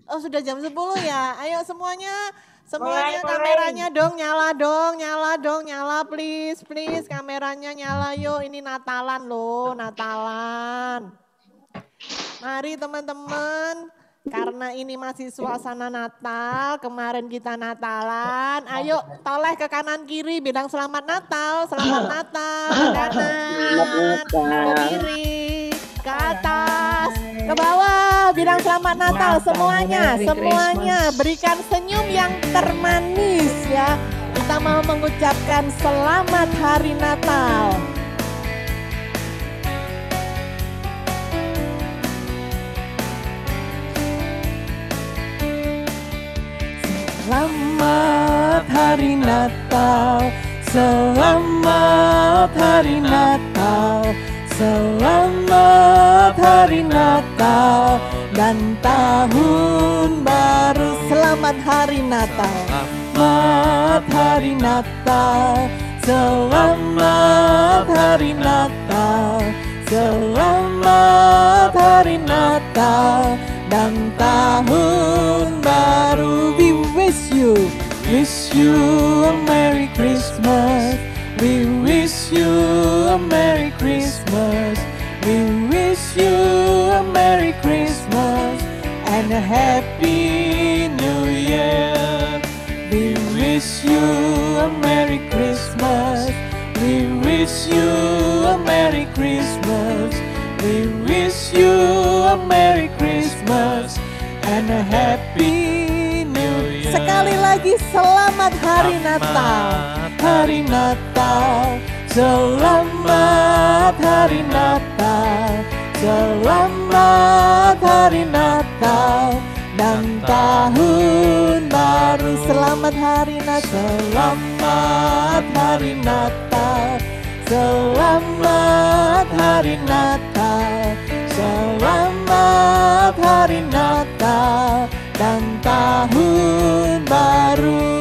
Oh sudah jam 10 ya. Ayo semuanya Mulai. kameranya dong, nyala please, kameranya nyala yuk. Ini Natalan loh, Natalan. Mari teman-teman, karena ini masih suasana Natal, kemarin kita Natalan. Ayo toleh ke kanan kiri, bilang selamat Natal, ke kanan, ke kiri, ke atas, ke bawah, bilang selamat Natal semuanya berikan senyum yang termanis ya. Kita mau mengucapkan selamat hari Natal. Selamat hari Natal, selamat hari Natal, selamat hari Natal dan tahun baru. Selamat hari Natal, selamat hari Natal, selamat hari Natal, selamat hari Natal dan tahun baru. Wish you a Merry Christmas. We wish you a Merry Christmas. We wish you a Merry Christmas and a Happy New Year. We wish you a Merry Christmas. We wish you a Merry Christmas. We wish you a Merry Christmas and a Happy New Year. Sekali lagi selamat hari Natal. Hari Natal. Selamat hari Natal. Selamat hari Natal dan tahun baru. Selamat hari Natal. Selamat hari Natal. Selamat hari Natal. Selamat hari Natal dan tahun baru.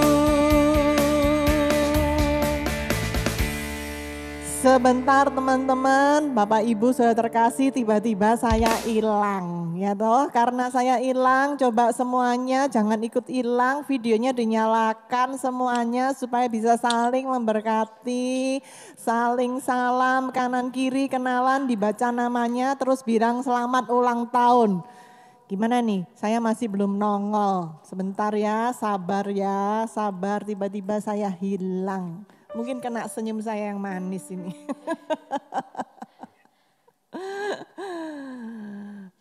Sebentar teman-teman, Bapak Ibu sudah terkasih, tiba-tiba saya hilang ya toh. Karena saya hilang, coba semuanya jangan ikut hilang, videonya dinyalakan semuanya supaya bisa saling memberkati, saling salam kanan kiri, kenalan, dibaca namanya, terus bilang selamat ulang tahun. Gimana nih? Saya masih belum nongol. Sebentar ya, sabar, tiba-tiba saya hilang. Mungkin kena senyum saya yang manis ini.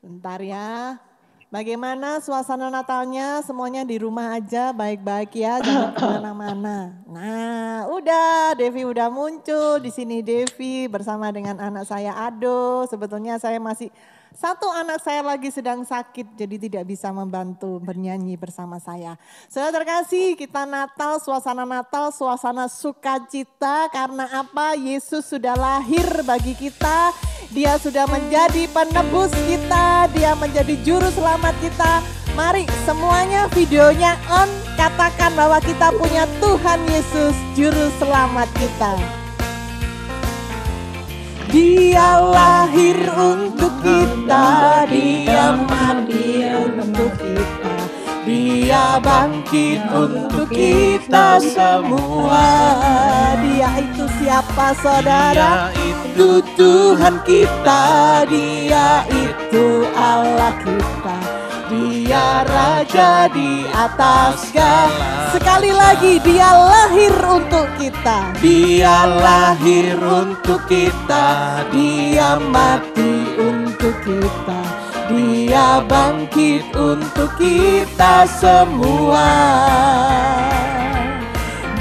Bentar ya. Bagaimana suasana Natalnya? Semuanya di rumah aja baik-baik ya, jangan kemana-mana. Nah, udah Devi udah muncul di sini. Devi bersama dengan anak saya Ado. Sebetulnya saya masih satu anak saya lagi sedang sakit, jadi tidak bisa membantu bernyanyi bersama saya. Saudara terkasih, kita Natal, suasana sukacita. Karena apa? Yesus sudah lahir bagi kita. Dia sudah menjadi penebus kita. Dia menjadi juru selamat kita. Mari semuanya videonya on. Katakan bahwa kita punya Tuhan Yesus, juru selamat kita. Dia lahir untuk kita, dia mati untuk kita, dia bangkit untuk kita semua. Dia itu siapa saudara? Dia itu Tuhan kita, dia itu Allah kita. Dia raja di atas segala. Sekali lagi, dia lahir untuk kita. Dia lahir untuk kita. Dia mati untuk kita. Dia bangkit untuk kita semua.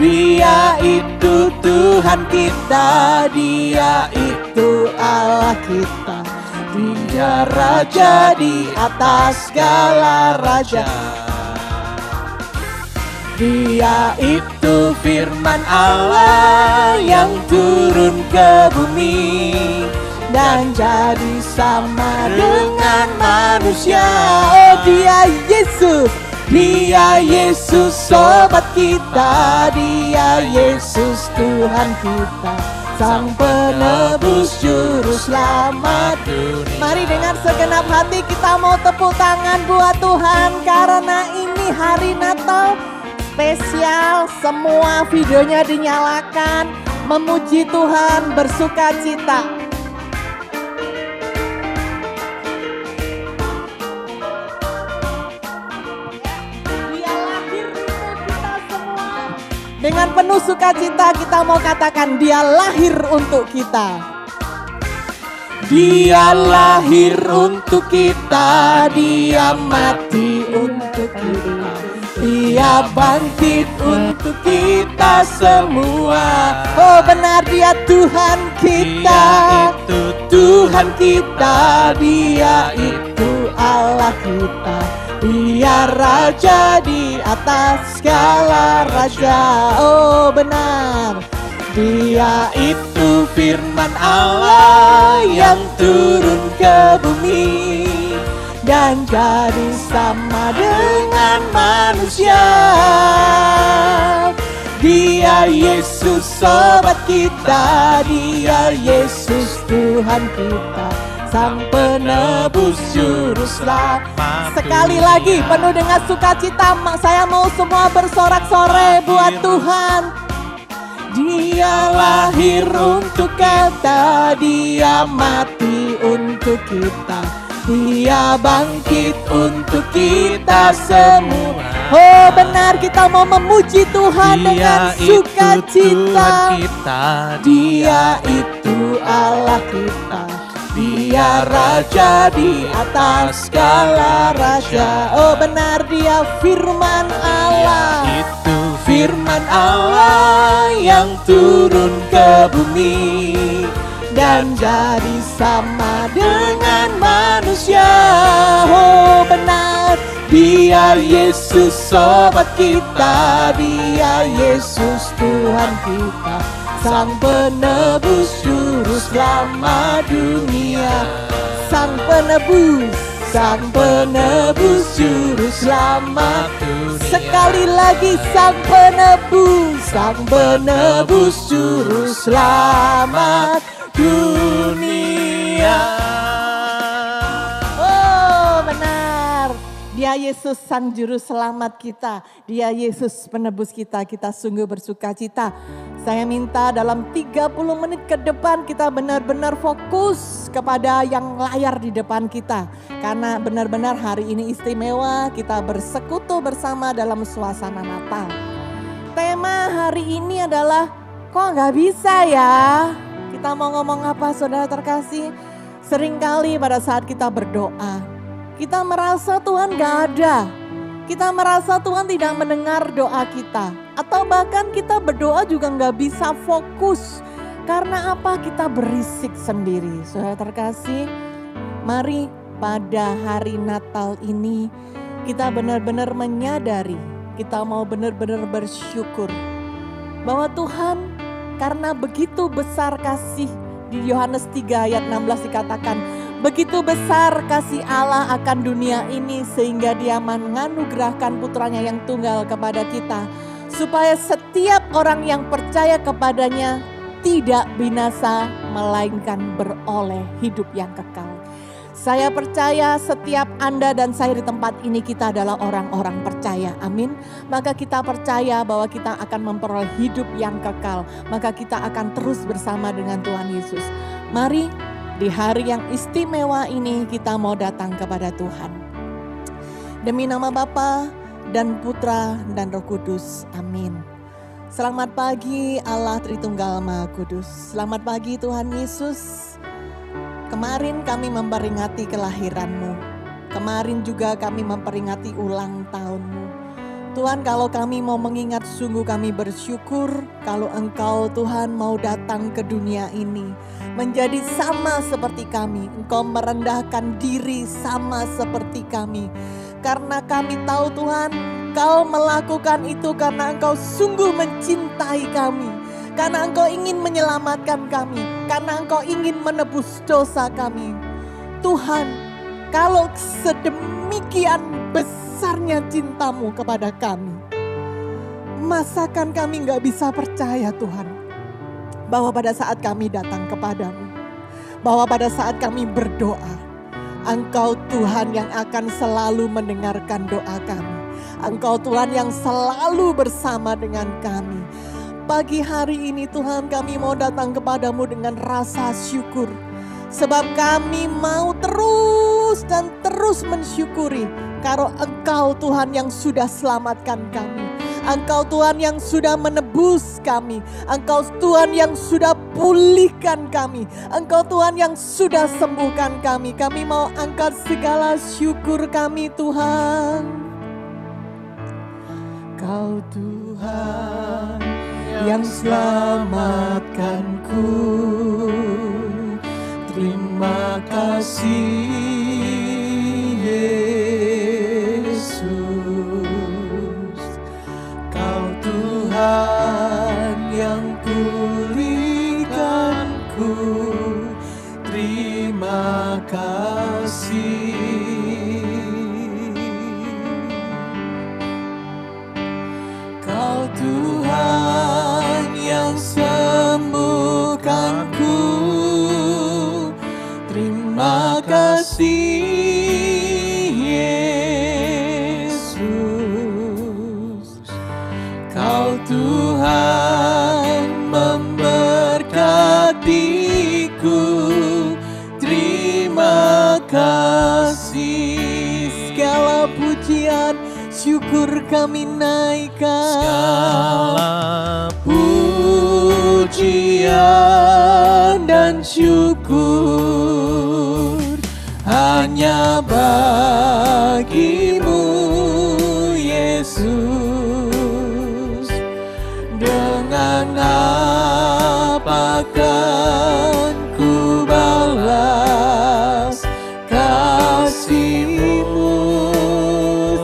Dia itu Tuhan kita. Dia itu Allah kita. Dia raja di atas segala raja. Dia itu firman Allah yang turun ke bumi dan jadi sama dengan manusia. Oh, dia Yesus. Dia Yesus sobat kita. Dia Yesus Tuhan kita. Sang penebus juru selamat dunia. Mari dengan segenap hati kita mau tepuk tangan buat Tuhan, karena ini hari Natal spesial. Semua videonya dinyalakan, memuji Tuhan, bersuka cita. Dia lahir untuk kita semua. Dengan penuh sukacita kita mau katakan, Dia lahir untuk kita. Dia lahir untuk kita, Dia mati untuk kita, Dia bangkit untuk kita semua. Oh benar, Dia Tuhan kita, Dia itu Tuhan kita, Dia itu Allah kita, Dia Raja di atas segala raja. Oh benar, Dia itu firman Allah yang turun ke bumi dan jadi sama dengan manusia. Dia Yesus sobat kita, Dia Yesus Tuhan kita, Sang penebus juru selamat. Sekali lagi penuh dengan sukacita, saya mau semua bersorak-sorai buat Tuhan. Dia lahir untuk kita, Dia mati untuk kita, Dia bangkit untuk kita semua. Oh benar, kita mau memuji Tuhan dengan sukacita. Dia itu Allah kita, Dia Raja di atas segala raja. Oh benar, Dia firman Allah, itu firman Allah yang turun ke bumi dan jadi sama dengan manusia. Oh benar, Dia Yesus sobat kita, Dia Yesus Tuhan kita, Sang penebus juru selamat dunia. Sang penebus, Sang penebus juru selamat dunia. Sekali lagi, Sang penebus juru selamat dunia. Oh benar, Dia Yesus Sang Juru Selamat kita, Dia Yesus penebus kita, kita sungguh bersuka cita. Saya minta dalam 30 menit ke depan kita benar-benar fokus kepada yang layar di depan kita. Karena benar-benar hari ini istimewa, kita bersekutu bersama dalam suasana Natal. Tema hari ini adalah, kok nggak bisa ya? Kita mau ngomong apa saudara terkasih? Seringkali pada saat kita berdoa, kita merasa Tuhan gak ada. Kita merasa Tuhan tidak mendengar doa kita. Atau bahkan kita berdoa juga gak bisa fokus. Karena apa? Kita berisik sendiri. Saudara terkasih, mari pada hari Natal ini kita benar-benar menyadari, kita mau benar-benar bersyukur bahwa Tuhan, karena begitu besar kasih, di Yohanes 3 ayat 16 dikatakan, begitu besar kasih Allah akan dunia ini sehingga Dia menganugerahkan putranya yang tunggal kepada kita, supaya setiap orang yang percaya kepadanya tidak binasa melainkan beroleh hidup yang kekal. Saya percaya setiap Anda dan saya di tempat ini kita adalah orang-orang percaya, amin. Maka kita percaya bahwa kita akan memperoleh hidup yang kekal. Maka kita akan terus bersama dengan Tuhan Yesus. Mari di hari yang istimewa ini kita mau datang kepada Tuhan. Demi nama Bapa dan Putra dan Roh Kudus, amin. Selamat pagi Allah Tritunggal Maha Kudus. Selamat pagi Tuhan Yesus. Kemarin kami memperingati kelahiran-Mu. Kemarin juga kami memperingati ulang tahun-Mu. Tuhan, kalau kami mau mengingat, sungguh kami bersyukur kalau Engkau Tuhan mau datang ke dunia ini. Menjadi sama seperti kami. Engkau merendahkan diri sama seperti kami. Karena kami tahu Tuhan, Engkau melakukan itu karena Engkau sungguh mencintai kami. Karena Engkau ingin menyelamatkan kami. Karena Engkau ingin menebus dosa kami. Tuhan, kalau sedemikian besarnya cinta-Mu kepada kami, masakan kami gak bisa percaya Tuhan. bahwa pada saat kami datang kepadamu, bahwa pada saat kami berdoa, Engkau Tuhan yang akan selalu mendengarkan doa kami. Engkau Tuhan yang selalu bersama dengan kami. Pagi hari ini Tuhan, kami mau datang kepadamu dengan rasa syukur. Sebab kami mau terus dan terus mensyukuri karena Engkau Tuhan yang sudah selamatkan kami. Engkau Tuhan yang sudah menebus kami. Engkau Tuhan yang sudah pulihkan kami. Engkau Tuhan yang sudah sembuhkan kami. Kami mau angkat segala syukur kami Tuhan. Kau Tuhan yang selamatkanku. Terima kasih Yesus. Kau Tuhan yang pulihkanku. Terima kasih. Kau Tuhan yang sembuhkanku. Terima kasih Yesus. Kau Tuhan memberkatiku. Terima kasih. Segala pujian syukur kami naikkan. Segala pujian dan syukur hanya bagimu Yesus. Dengan apa kan ku balas kasih-Mu?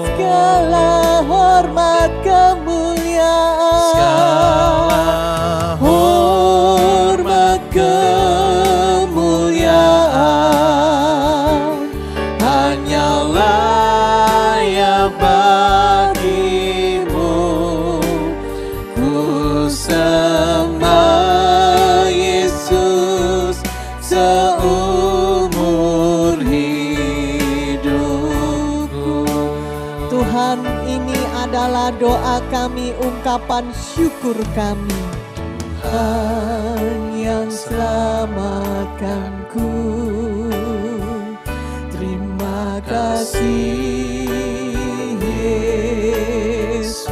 Segala hormat kemuliaan, segala hormat kemuliaan hanya layak bagimu. Ku sembah Yesus seumur hidupku. Tuhan, ini adalah doa kami, ungkapan syukur kami. Tuhan yang selamatkanku. Terima kasih Yesus.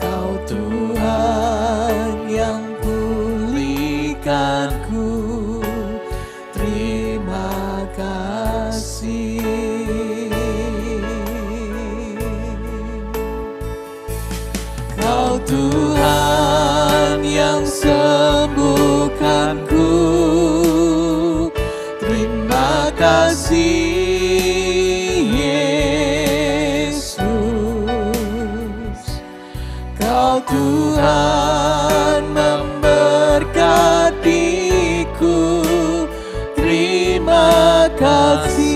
Kau Tuhan yang pulihkanku. Terima kasih. Kau Tuhan yang sembuhkanku. Terima kasih Yesus. Kau Tuhan memberkatiku. Terima kasih.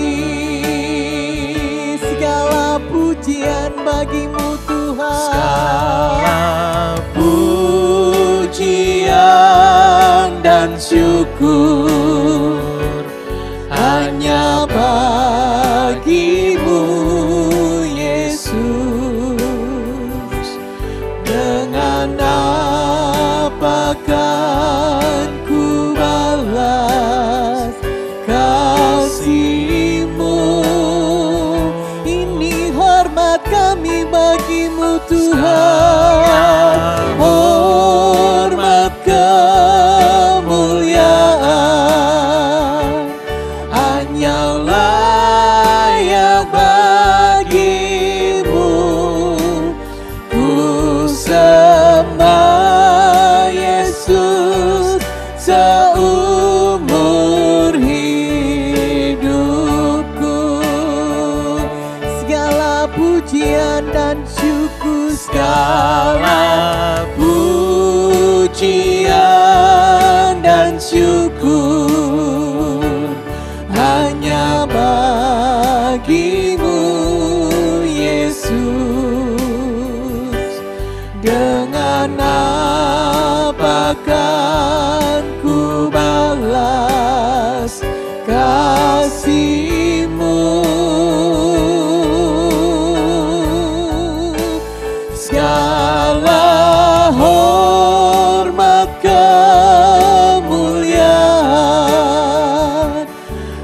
Segala pujian bagimu Tuhan. Segala pujian dan syukur hanya bagimu Yesus. Dengan apa kan ku balas kasih-Mu? Ini hormat kami bagimu Tuhan. Hormat kemuliaan hanya layak bagimu. Ku sembah Yesus seumur hidupku. Segala pujian dan syukur, segala pujian dan syukur hanya bagimu Yesus. Dengan akan ku balas kasih-Mu. Segala hormat kemuliaan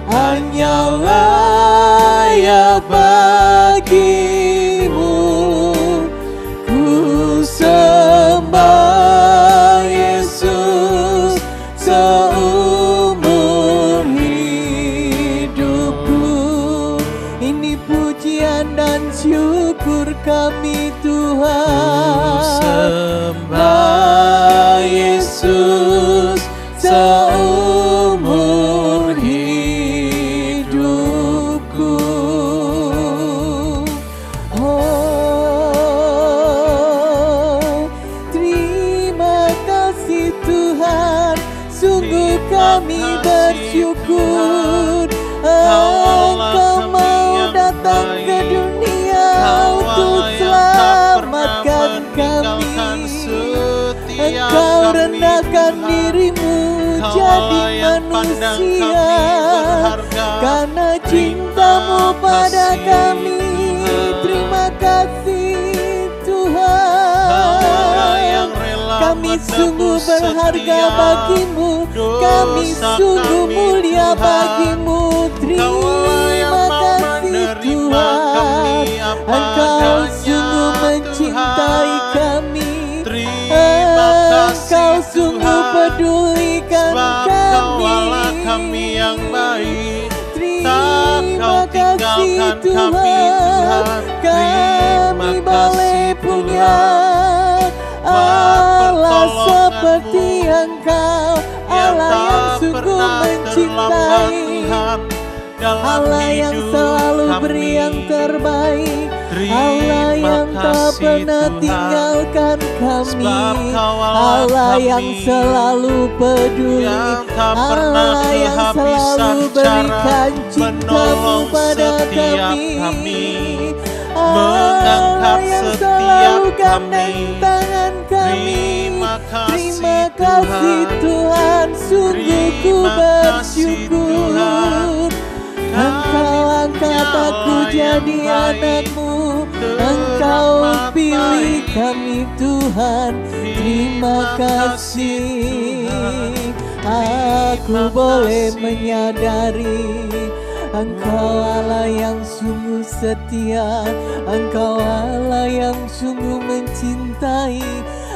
hanya layak bagi-Mu. Ku sembah Yesus seumur hidupku. Ini pujian dan syukur kami Tuhan. Sembah Yesus seumur hidupku. Oh, terima kasih Tuhan, sungguh kami bersyukur. Engkau mau datang ke dunia untuk selamatkan kami. Engkau rendahkan diri-Mu jadi manusia karena cinta-Mu pada kami. Terima kasih Tuhan, kami sungguh berharga bagi-Mu, kami sungguh mulia bagi-Mu. Terima kasih Tuhan, Engkau sungguh mencintai kami. Engkau sungguh pedulikan kami yang baik. Terima kasih Tuhan, kami boleh punya Allah seperti Engkau, Allah yang sungguh mencintai, Allah yang selalu beri yang terbaik, Allah yang tak pernah tinggalkan kami, Allah yang selalu peduli, Allah yang selalu berikan cinta-Mu pada kami, Allah yang selalu gandeng tangan kami. Terima kasih Tuhan, sungguh ku bersyukur. Engkau angkat aku jadi anak-Mu, Engkau pilih kami Tuhan. Terima kasih, aku boleh menyadari Engkau Allah yang sungguh setia, Engkau Allah yang sungguh mencintai,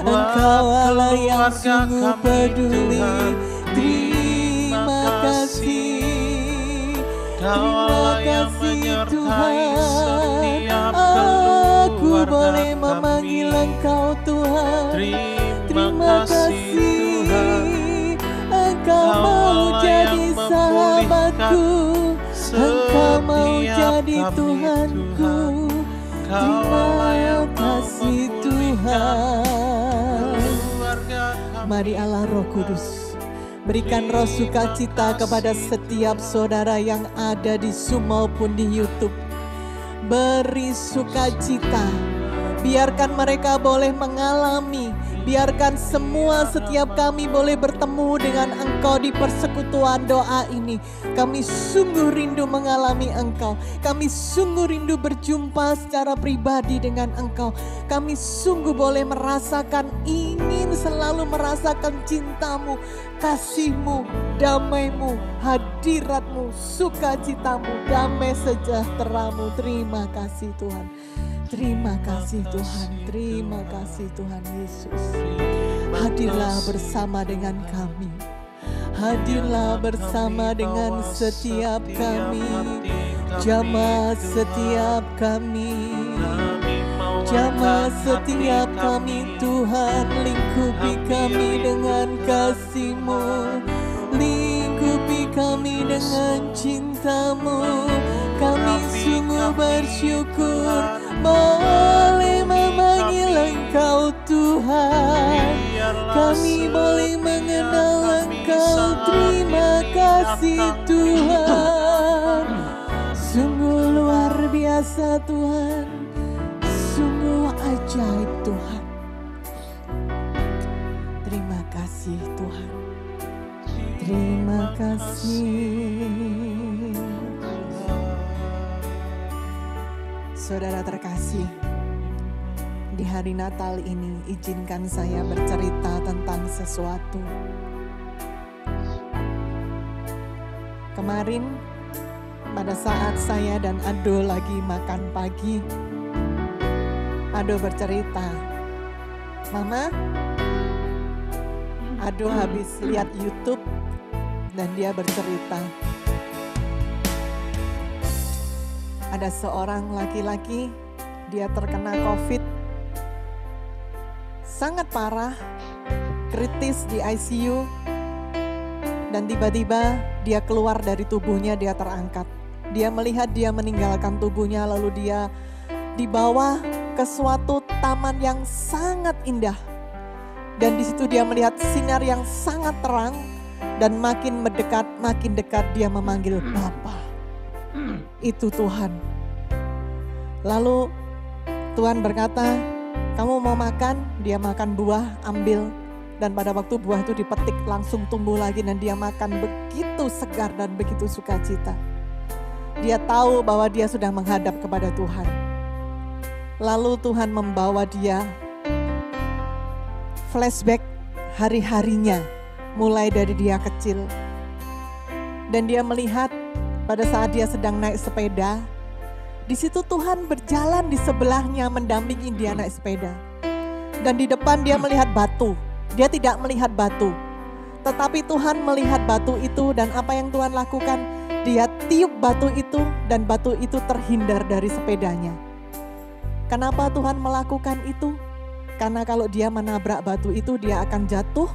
Engkau Allah yang sungguh peduli. Terima kasih, terima kasih Tuhan, aku boleh memanggil Engkau Tuhan. Terima kasih, Engkau mau jadi sahabatku, Engkau mau jadi Tuhanku. Terima kasih Tuhan. Mari Allah Roh Kudus berikan roh sukacita kepada setiap saudara yang ada di Zoom maupun di YouTube. Beri sukacita, biarkan mereka boleh mengalami, biarkan semua setiap kami boleh bertemu dengan Engkau di persekutuan doa ini. Kami sungguh rindu mengalami Engkau, kami sungguh rindu berjumpa secara pribadi dengan Engkau. Kami sungguh boleh merasakan, ingin selalu merasakan cinta-Mu, kasih-Mu, damai-Mu, hadirat-Mu, sukacita-Mu, damai sejahtera-Mu. Terima kasih Tuhan. Terima kasih Tuhan, terima kasih Tuhan Yesus. Hadirlah bersama dengan kami, hadirlah bersama dengan setiap kami, jamaah setiap kami, jamaah setiap kami Tuhan. Lingkupi kami dengan kasih-Mu, lingkupi kami dengan cinta-Mu. Kami sungguh bersyukur boleh memanggil Engkau Tuhan. Kami boleh mengenal Engkau. Terima kasih Tuhan. Sungguh luar biasa Tuhan, sungguh ajaib Tuhan. Terima kasih. kasih Tuhan. Terima kasih. Saudara terkasih, di hari Natal ini izinkan saya bercerita tentang sesuatu. Kemarin pada saat saya dan Ado lagi makan pagi, Ado bercerita, "Mama, Ado habis lihat YouTube dan dia bercerita, ada seorang laki-laki, dia terkena COVID, sangat parah, kritis di ICU, dan tiba-tiba dia keluar dari tubuhnya, dia terangkat. Dia melihat dia meninggalkan tubuhnya, lalu dia dibawa ke suatu taman yang sangat indah. Dan di situ dia melihat sinar yang sangat terang, dan makin dekat dia memanggil Bapa. Itu Tuhan. Lalu Tuhan berkata, "Kamu mau makan?" Dia makan buah, ambil. Dan pada waktu buah itu dipetik langsung tumbuh lagi dan dia makan begitu segar dan begitu sukacita. Dia tahu bahwa dia sudah menghadap kepada Tuhan. Lalu Tuhan membawa dia flashback hari-harinya mulai dari dia kecil. Dan dia melihat pada saat dia sedang naik sepeda, di situ Tuhan berjalan di sebelahnya mendampingi dia naik sepeda. Dan di depan dia melihat batu. Dia tidak melihat batu, tetapi Tuhan melihat batu itu, dan apa yang Tuhan lakukan? Dia tiup batu itu dan batu itu terhindar dari sepedanya. Kenapa Tuhan melakukan itu? Karena kalau dia menabrak batu itu dia akan jatuh,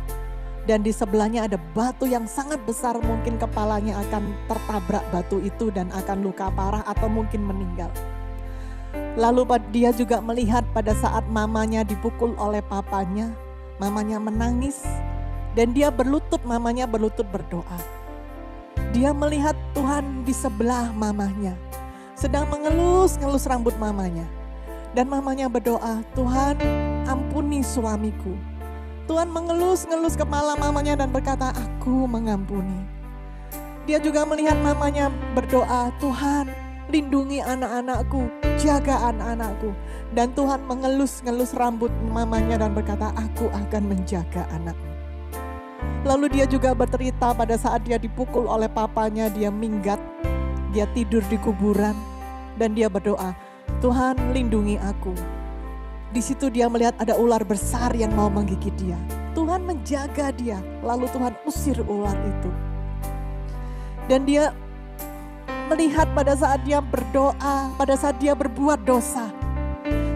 dan di sebelahnya ada batu yang sangat besar, mungkin kepalanya akan tertabrak batu itu dan akan luka parah atau mungkin meninggal. Lalu dia juga melihat pada saat mamanya dipukul oleh papanya, mamanya menangis dan mamanya berlutut berdoa. Dia melihat Tuhan di sebelah mamanya, sedang mengelus-ngelus rambut mamanya. Dan mamanya berdoa, "Tuhan, ampuni suamiku." Tuhan mengelus-ngelus kepala mamanya dan berkata, "Aku mengampuni." Dia juga melihat mamanya berdoa, "Tuhan, lindungi anak-anakku, jaga anak-anakku." Dan Tuhan mengelus-ngelus rambut mamanya dan berkata, "Aku akan menjaga anakmu." Lalu dia juga bercerita pada saat dia dipukul oleh papanya, dia minggat, dia tidur di kuburan, dan dia berdoa, "Tuhan, lindungi aku." Di situ dia melihat ada ular besar yang mau menggigit dia. Tuhan menjaga dia, lalu Tuhan usir ular itu. Dan dia melihat pada saat dia berdoa, pada saat dia berbuat dosa.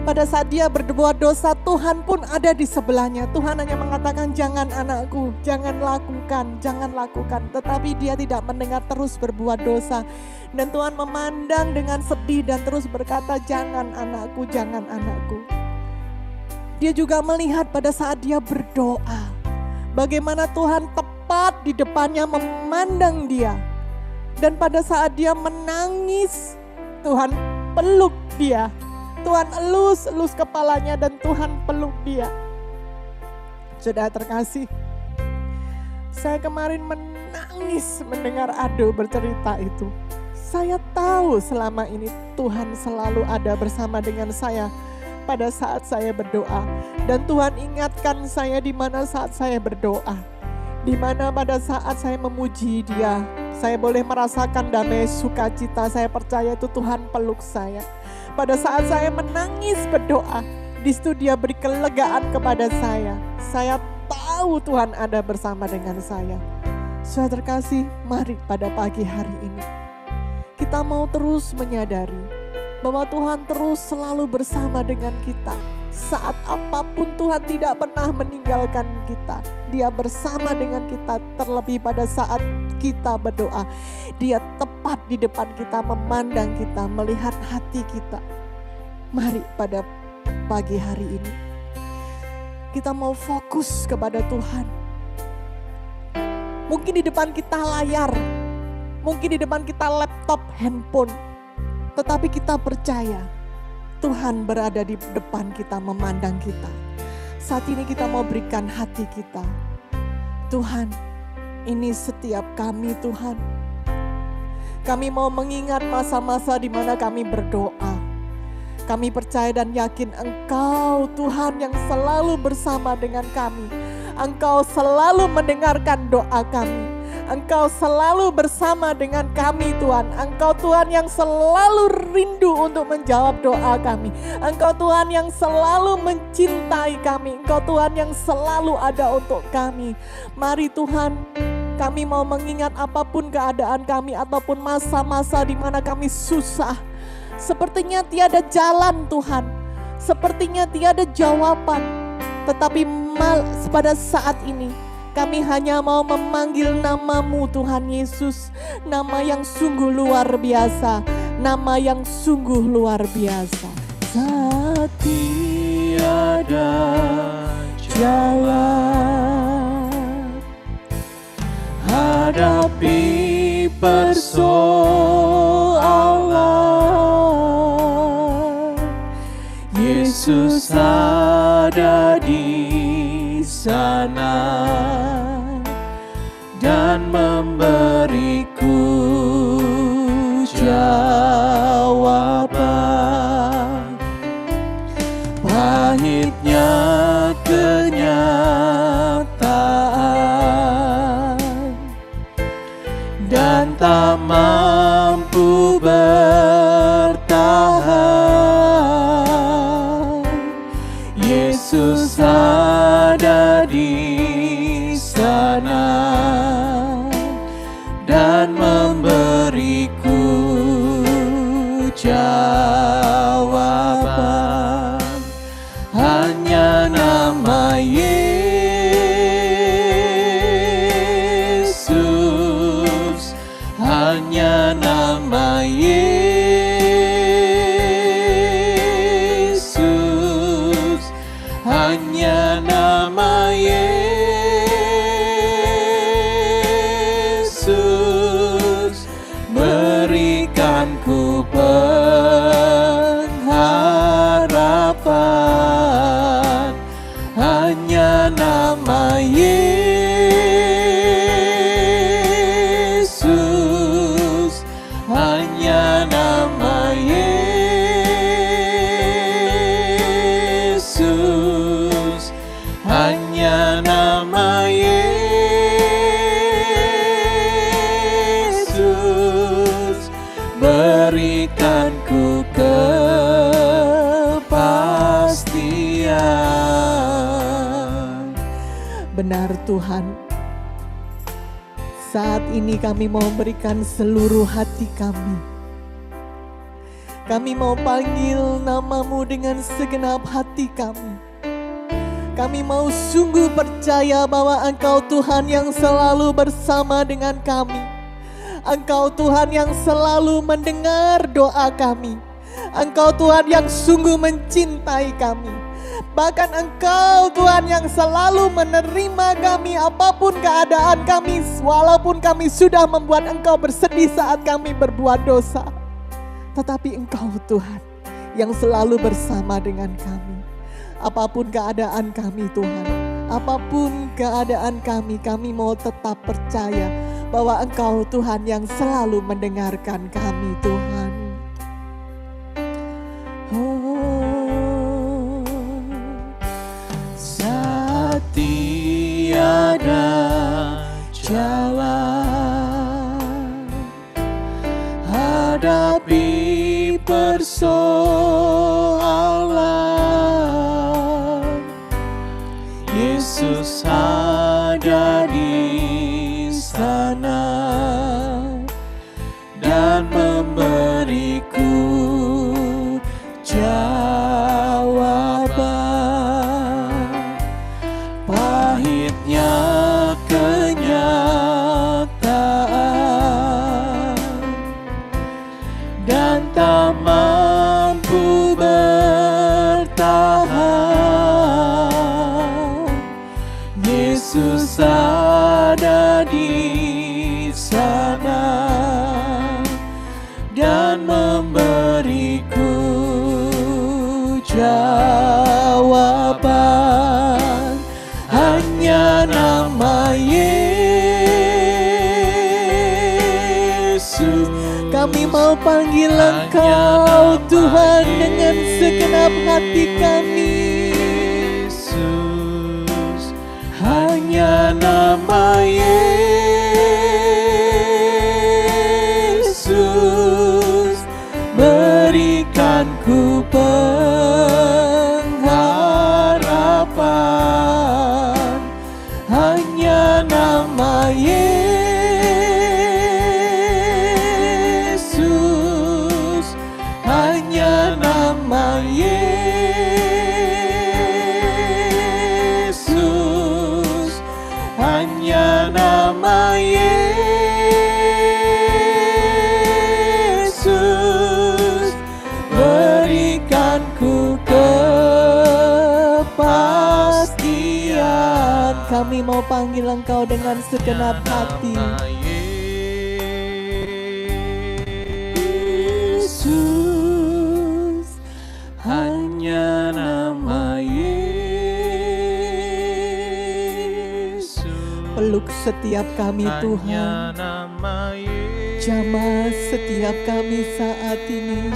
Pada saat dia berbuat dosa, Tuhan pun ada di sebelahnya. Tuhan hanya mengatakan, "Jangan anakku, jangan lakukan." Tetapi dia tidak mendengar, terus berbuat dosa. Dan Tuhan memandang dengan sedih dan terus berkata, "Jangan anakku, jangan anakku." Dia juga melihat pada saat dia berdoa, bagaimana Tuhan tepat di depannya memandang dia. Dan pada saat dia menangis, Tuhan peluk dia. Tuhan elus kepalanya dan Tuhan peluk dia. Saudara terkasih, saya kemarin menangis mendengar Ado bercerita itu. Saya tahu selama ini Tuhan selalu ada bersama dengan saya pada saat saya berdoa. Dan Tuhan ingatkan saya di mana saat saya berdoa. Di mana pada saat saya memuji Dia, saya boleh merasakan damai sukacita. Saya percaya itu Tuhan peluk saya. Pada saat saya menangis berdoa, di situ Dia beri kelegaan kepada saya. Saya tahu Tuhan ada bersama dengan saya. Saudara terkasih, mari pada pagi hari ini kita mau terus menyadari bahwa Tuhan terus selalu bersama dengan kita. Saat apapun Tuhan tidak pernah meninggalkan kita. Dia bersama dengan kita, terlebih pada saat kita berdoa. Dia tepat di depan kita, memandang kita, melihat hati kita. Mari pada pagi hari ini kita mau fokus kepada Tuhan. Mungkin di depan kita layar, mungkin di depan kita laptop, handphone. Tetapi kita percaya Tuhan berada di depan kita, memandang kita. Saat ini kita mau berikan hati kita. Tuhan, ini setiap kami Tuhan. Kami mau mengingat masa-masa di mana kami berdoa. Kami percaya dan yakin Engkau Tuhan yang selalu bersama dengan kami. Engkau selalu mendengarkan doa kami. Engkau selalu bersama dengan kami Tuhan. Engkau Tuhan yang selalu rindu untuk menjawab doa kami. Engkau Tuhan yang selalu mencintai kami. Engkau Tuhan yang selalu ada untuk kami. Mari Tuhan, kami mau mengingat apapun keadaan kami ataupun masa-masa di mana kami susah. Sepertinya tiada jalan Tuhan. Sepertinya tiada jawaban. Tetapi pada saat ini kami hanya mau memanggil nama-Mu Tuhan Yesus. Nama yang sungguh luar biasa. Nama yang sungguh luar biasa. Saat tiada jalan, hadapi persoalan, Yesus ada di sana dan memberiku jawaban. Pahitnya kenyataan dan tak mampu bertahan, Yesus ada di sana dan memberiku jawaban. Hanya nama Yesus, hanya nama Yesus, hanya nama Yesus, berikanku pengharapan. Hanya nama Yesus, hanya nama Yesus, hanya nama Yesus, berikanku kepastian. Benar Tuhan, saat ini kami mau berikan seluruh hati kami. Kami mau panggil nama-Mu dengan segenap hati kami. Kami mau sungguh percaya bahwa Engkau Tuhan yang selalu bersama dengan kami. Engkau Tuhan yang selalu mendengar doa kami. Engkau Tuhan yang sungguh mencintai kami. Bahkan Engkau Tuhan yang selalu menerima kami apapun keadaan kami, walaupun kami sudah membuat Engkau bersedih saat kami berbuat dosa. Tetapi Engkau Tuhan yang selalu bersama dengan kami. Apapun keadaan kami Tuhan, apapun keadaan kami mau tetap percaya bahwa Engkau Tuhan yang selalu mendengarkan kami Tuhan. Saat tiada jalan, hadapi persoalan, Yesus ada di sana dan memberiku jawaban. Pahitnya kenyataan dan tak mampu bertahan, Yesus ada di sana dan memberiku jawaban. Hanya nama Yesus, mau panggil Engkau Tuhan dengan segenap hati kami. Hanya nama Yesus berikan ku pengharapan. Hanya nama Yesus, hanya nama Yesus, hanya nama Yesus berikan ku kepastian. Kami mau panggil Engkau dengan segenap hati. Yesus, hanya nama Yesus. Peluk setiap kami Tuhan. Jamah setiap kami saat ini.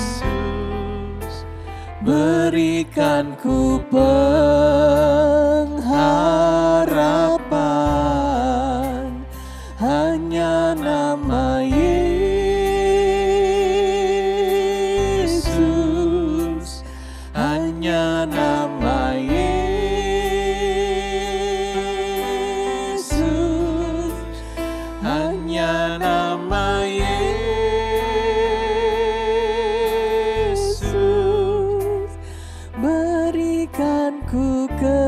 Berikan ku pengharapan. Hanya nama Yesus, hanya nama Yesus, hanya nama Yesus berikan ku kepastian.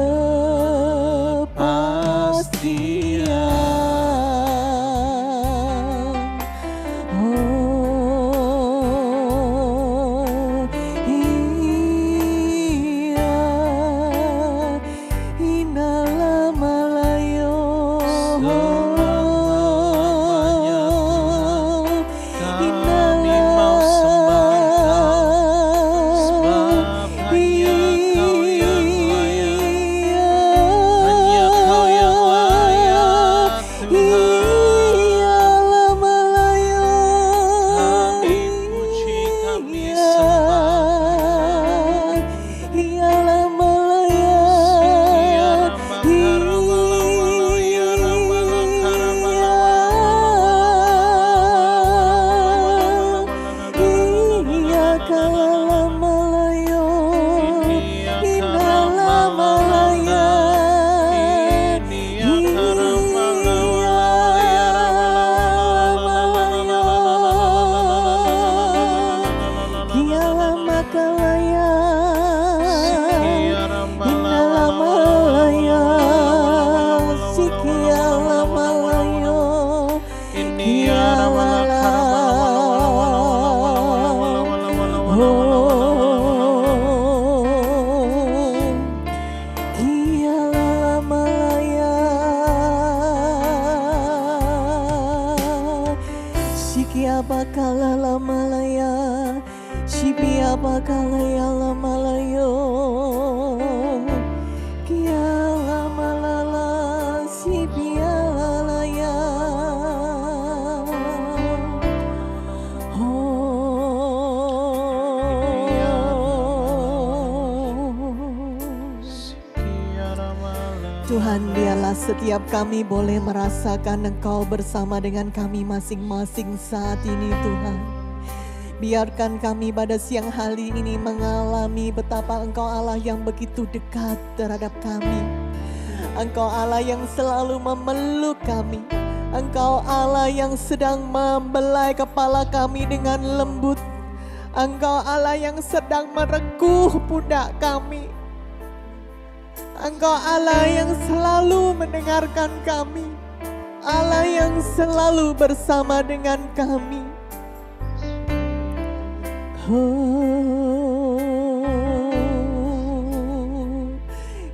Tuhan, biarlah setiap kami boleh merasakan Engkau bersama dengan kami masing-masing saat ini Tuhan. Biarkan kami pada siang hari ini mengalami betapa Engkau Allah yang begitu dekat terhadap kami. Engkau Allah yang selalu memeluk kami. Engkau Allah yang sedang membelai kepala kami dengan lembut. Engkau Allah yang sedang merengkuh pundak kami. Engkau Allah yang selalu mendengarkan kami. Allah yang selalu bersama dengan kami.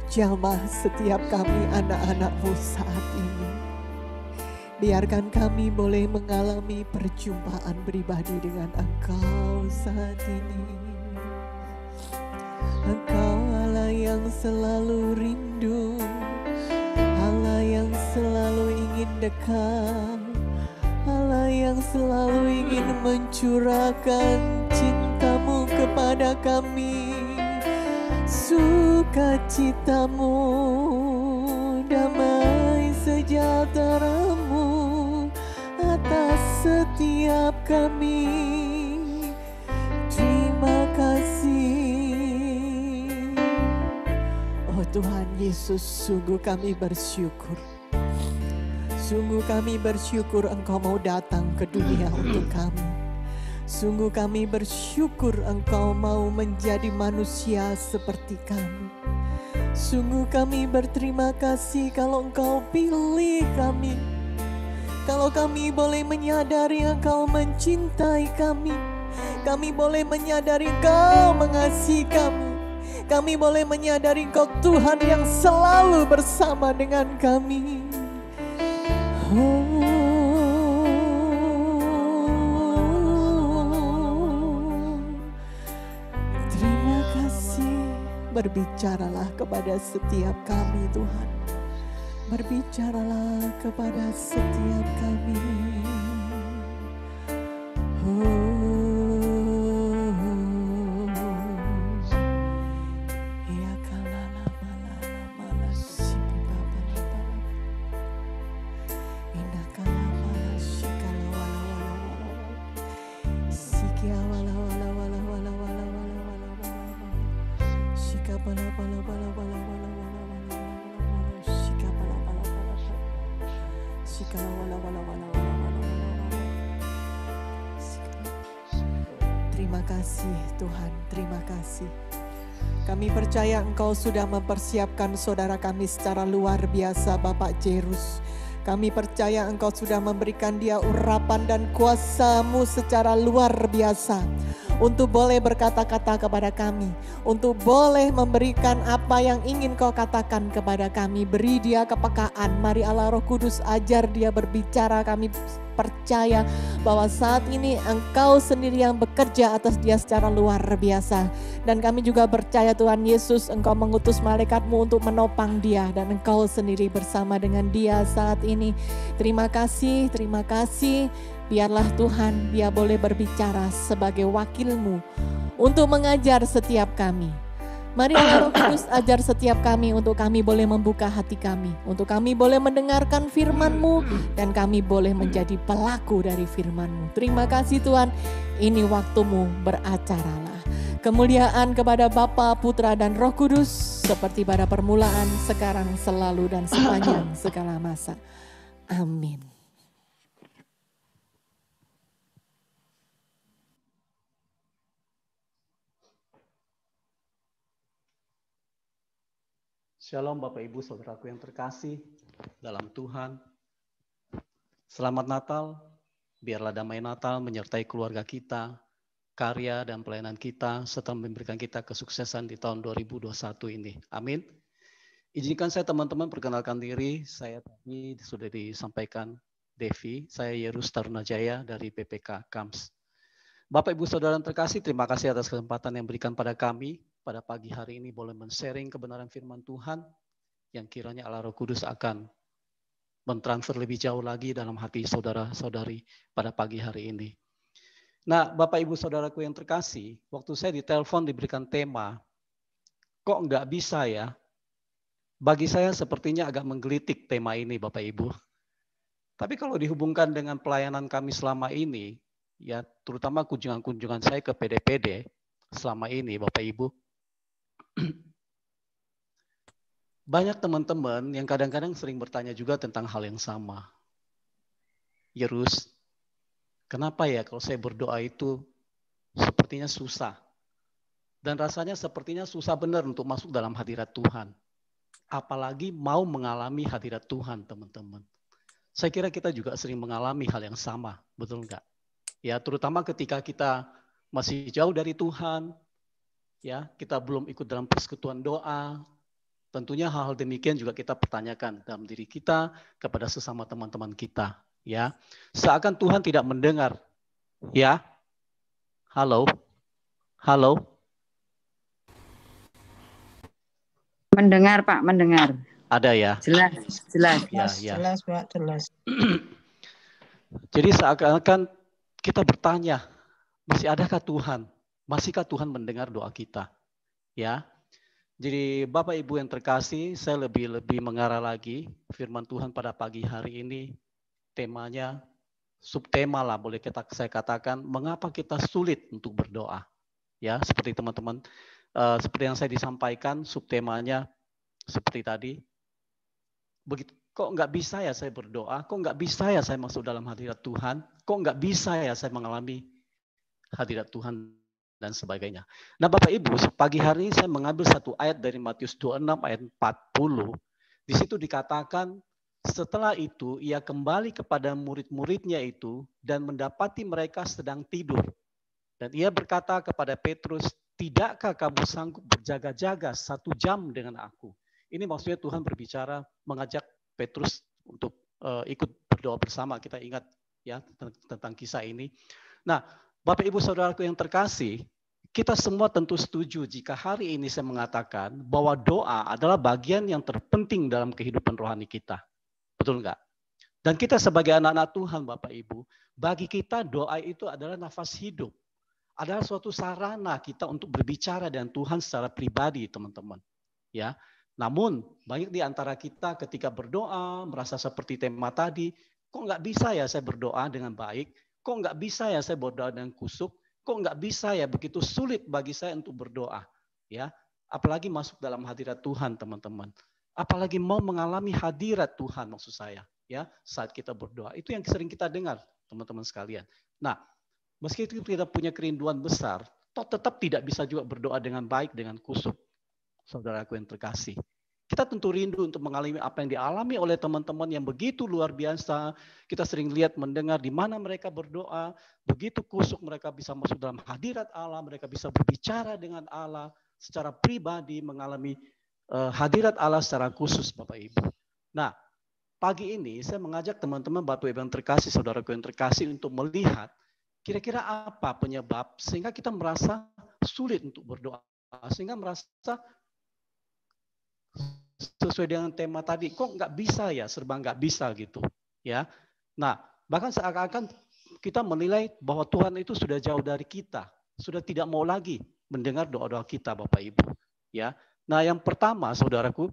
Jamah setiap kami anak-anak-Mu saat ini. Biarkan kami boleh mengalami perjumpaan pribadi dengan Engkau saat ini. Engkau Allah yang selalu rindu, Allah yang selalu ingin dekat, Allah yang selalu ingin mencurahkan cinta-Mu kepada kami, sukacita-Mu, damai sejahtera-Mu atas setiap kami. Terima kasih. Oh Tuhan Yesus, sungguh kami bersyukur. Sungguh kami bersyukur Engkau mau datang ke dunia untuk kami. Sungguh kami bersyukur Engkau mau menjadi manusia seperti kami. Sungguh kami berterima kasih kalau Engkau pilih kami. Kalau kami boleh menyadari Engkau mencintai kami. Kami boleh menyadari Engkau mengasihi kami. Kami boleh menyadari Engkau Tuhan yang selalu bersama dengan kami. Terima kasih. Berbicaralah kepada setiap kami Tuhan. Berbicaralah kepada setiap kami. Terima kasih Tuhan, terima kasih. Kami percaya Engkau sudah mempersiapkan saudara kami secara luar biasa, Bapak Jairus. Kami percaya Engkau sudah memberikan dia urapan dan kuasa-Mu secara luar biasa. Untuk boleh berkata-kata kepada kami. Untuk boleh memberikan apa yang ingin Kau katakan kepada kami. Beri dia kepekaan. Mari Allah Roh Kudus ajar dia berbicara. Kami percaya bahwa saat ini Engkau sendiri yang bekerja atas dia secara luar biasa. Dan kami juga percaya Tuhan Yesus, Engkau mengutus malaikat-Mu untuk menopang dia. Dan Engkau sendiri bersama dengan dia saat ini. Terima kasih, terima kasih. Biarlah Tuhan, dia boleh berbicara sebagai wakil-Mu untuk mengajar setiap kami. Mari Allah Roh Kudus ajar setiap kami untuk kami boleh membuka hati kami. Untuk kami boleh mendengarkan firman-Mu dan kami boleh menjadi pelaku dari firman-Mu. Terima kasih Tuhan, ini waktu-Mu, beracaralah. Kemuliaan kepada Bapa, Putra dan Roh Kudus seperti pada permulaan, sekarang, selalu dan sepanjang segala masa. Amin. Shalom Bapak Ibu Saudaraku yang terkasih dalam Tuhan. Selamat Natal, biarlah damai Natal menyertai keluarga kita, karya dan pelayanan kita, serta memberikan kita kesuksesan di tahun 2021 ini. Amin. Izinkan saya teman-teman perkenalkan diri, saya tadi sudah disampaikan Devi, saya Yerus Tarunajaya dari PPK KAMS. Bapak Ibu Saudara yang terkasih, terima kasih atas kesempatan yang diberikan pada kami. Pada pagi hari ini boleh men-sharing kebenaran firman Tuhan yang kiranya Allah Roh Kudus akan mentransfer lebih jauh lagi dalam hati saudara-saudari pada pagi hari ini. Nah, Bapak Ibu Saudaraku yang terkasih, waktu saya ditelepon diberikan tema, kok nggak bisa ya? Bagi saya sepertinya agak menggelitik tema ini Bapak Ibu. Tapi kalau dihubungkan dengan pelayanan kami selama ini, ya terutama kunjungan-kunjungan saya ke PD-PD selama ini Bapak Ibu, banyak teman-teman yang kadang-kadang sering bertanya juga tentang hal yang sama. Yerus, kenapa ya kalau saya berdoa itu sepertinya susah? Dan rasanya sepertinya susah benar untuk masuk dalam hadirat Tuhan. Apalagi mau mengalami hadirat Tuhan teman-teman. Saya kira kita juga sering mengalami hal yang sama, betul enggak? Ya, terutama ketika kita masih jauh dari Tuhan, ya, kita belum ikut dalam persekutuan doa. Tentunya hal-hal demikian juga kita pertanyakan dalam diri kita kepada sesama teman-teman kita, ya. Seakan Tuhan tidak mendengar, ya. Halo. Halo. Mendengar, Pak, mendengar. Ada ya? Jelas. Ya, ya. Jelas, Pak, jelas. Jadi seakan-akan kita bertanya, masih adakah Tuhan? Masihkah Tuhan mendengar doa kita? Ya. Jadi Bapak Ibu yang terkasih, saya lebih mengarah lagi firman Tuhan pada pagi hari ini, temanya subtema lah boleh saya katakan, mengapa kita sulit untuk berdoa. Ya, seperti teman-teman, seperti yang saya disampaikan, subtemanya seperti tadi. Begitu, kok nggak bisa ya saya berdoa? Kok nggak bisa ya saya masuk dalam hadirat Tuhan? Kok nggak bisa ya saya mengalami hadirat Tuhan dan sebagainya. Nah Bapak Ibu, pagi hari ini saya mengambil satu ayat dari Matius 26 ayat 40. Di situ dikatakan, setelah itu ia kembali kepada murid-muridnya itu dan mendapati mereka sedang tidur. Dan ia berkata kepada Petrus, tidakkah kamu sanggup berjaga-jaga 1 jam dengan aku? Ini maksudnya Tuhan berbicara, mengajak Petrus untuk ikut berdoa bersama. Kita ingat ya tentang kisah ini. Nah, Bapak Ibu Saudaraku yang terkasih, kita semua tentu setuju jika hari ini saya mengatakan bahwa doa adalah bagian yang terpenting dalam kehidupan rohani kita. Betul enggak? Dan kita sebagai anak-anak Tuhan Bapak Ibu, bagi kita doa itu adalah nafas hidup. Adalah suatu sarana kita untuk berbicara dengan Tuhan secara pribadi, teman-teman. Ya. Namun, banyak di antara kita ketika berdoa, merasa seperti tema tadi, kok nggak bisa ya saya berdoa dengan baik? Kok nggak bisa ya saya berdoa dengan kusuk? Kok nggak bisa ya begitu sulit bagi saya untuk berdoa? Ya, apalagi masuk dalam hadirat Tuhan, teman-teman. Apalagi mau mengalami hadirat Tuhan maksud saya, ya saat kita berdoa. Itu yang sering kita dengar, teman-teman sekalian. Nah, meski kita punya kerinduan besar, toh tetap tidak bisa juga berdoa dengan baik, dengan kusuk. Saudaraku yang terkasih. Kita tentu rindu untuk mengalami apa yang dialami oleh teman-teman yang begitu luar biasa. Kita sering lihat, mendengar di mana mereka berdoa. Begitu kusuk mereka bisa masuk dalam hadirat Allah. Mereka bisa berbicara dengan Allah secara pribadi, mengalami hadirat Allah secara khusus Bapak Ibu. Nah, pagi ini saya mengajak teman-teman Bapak Ibu yang terkasih, saudaraku yang terkasih untuk melihat kira-kira apa penyebab sehingga kita merasa sulit untuk berdoa. Sehingga merasa sesuai dengan tema tadi, kok nggak bisa ya, serba nggak bisa gitu, ya. Nah, bahkan seakan-akan kita menilai bahwa Tuhan itu sudah jauh dari kita, sudah tidak mau lagi mendengar doa-doa kita, Bapak Ibu, ya. Nah, yang pertama, saudaraku,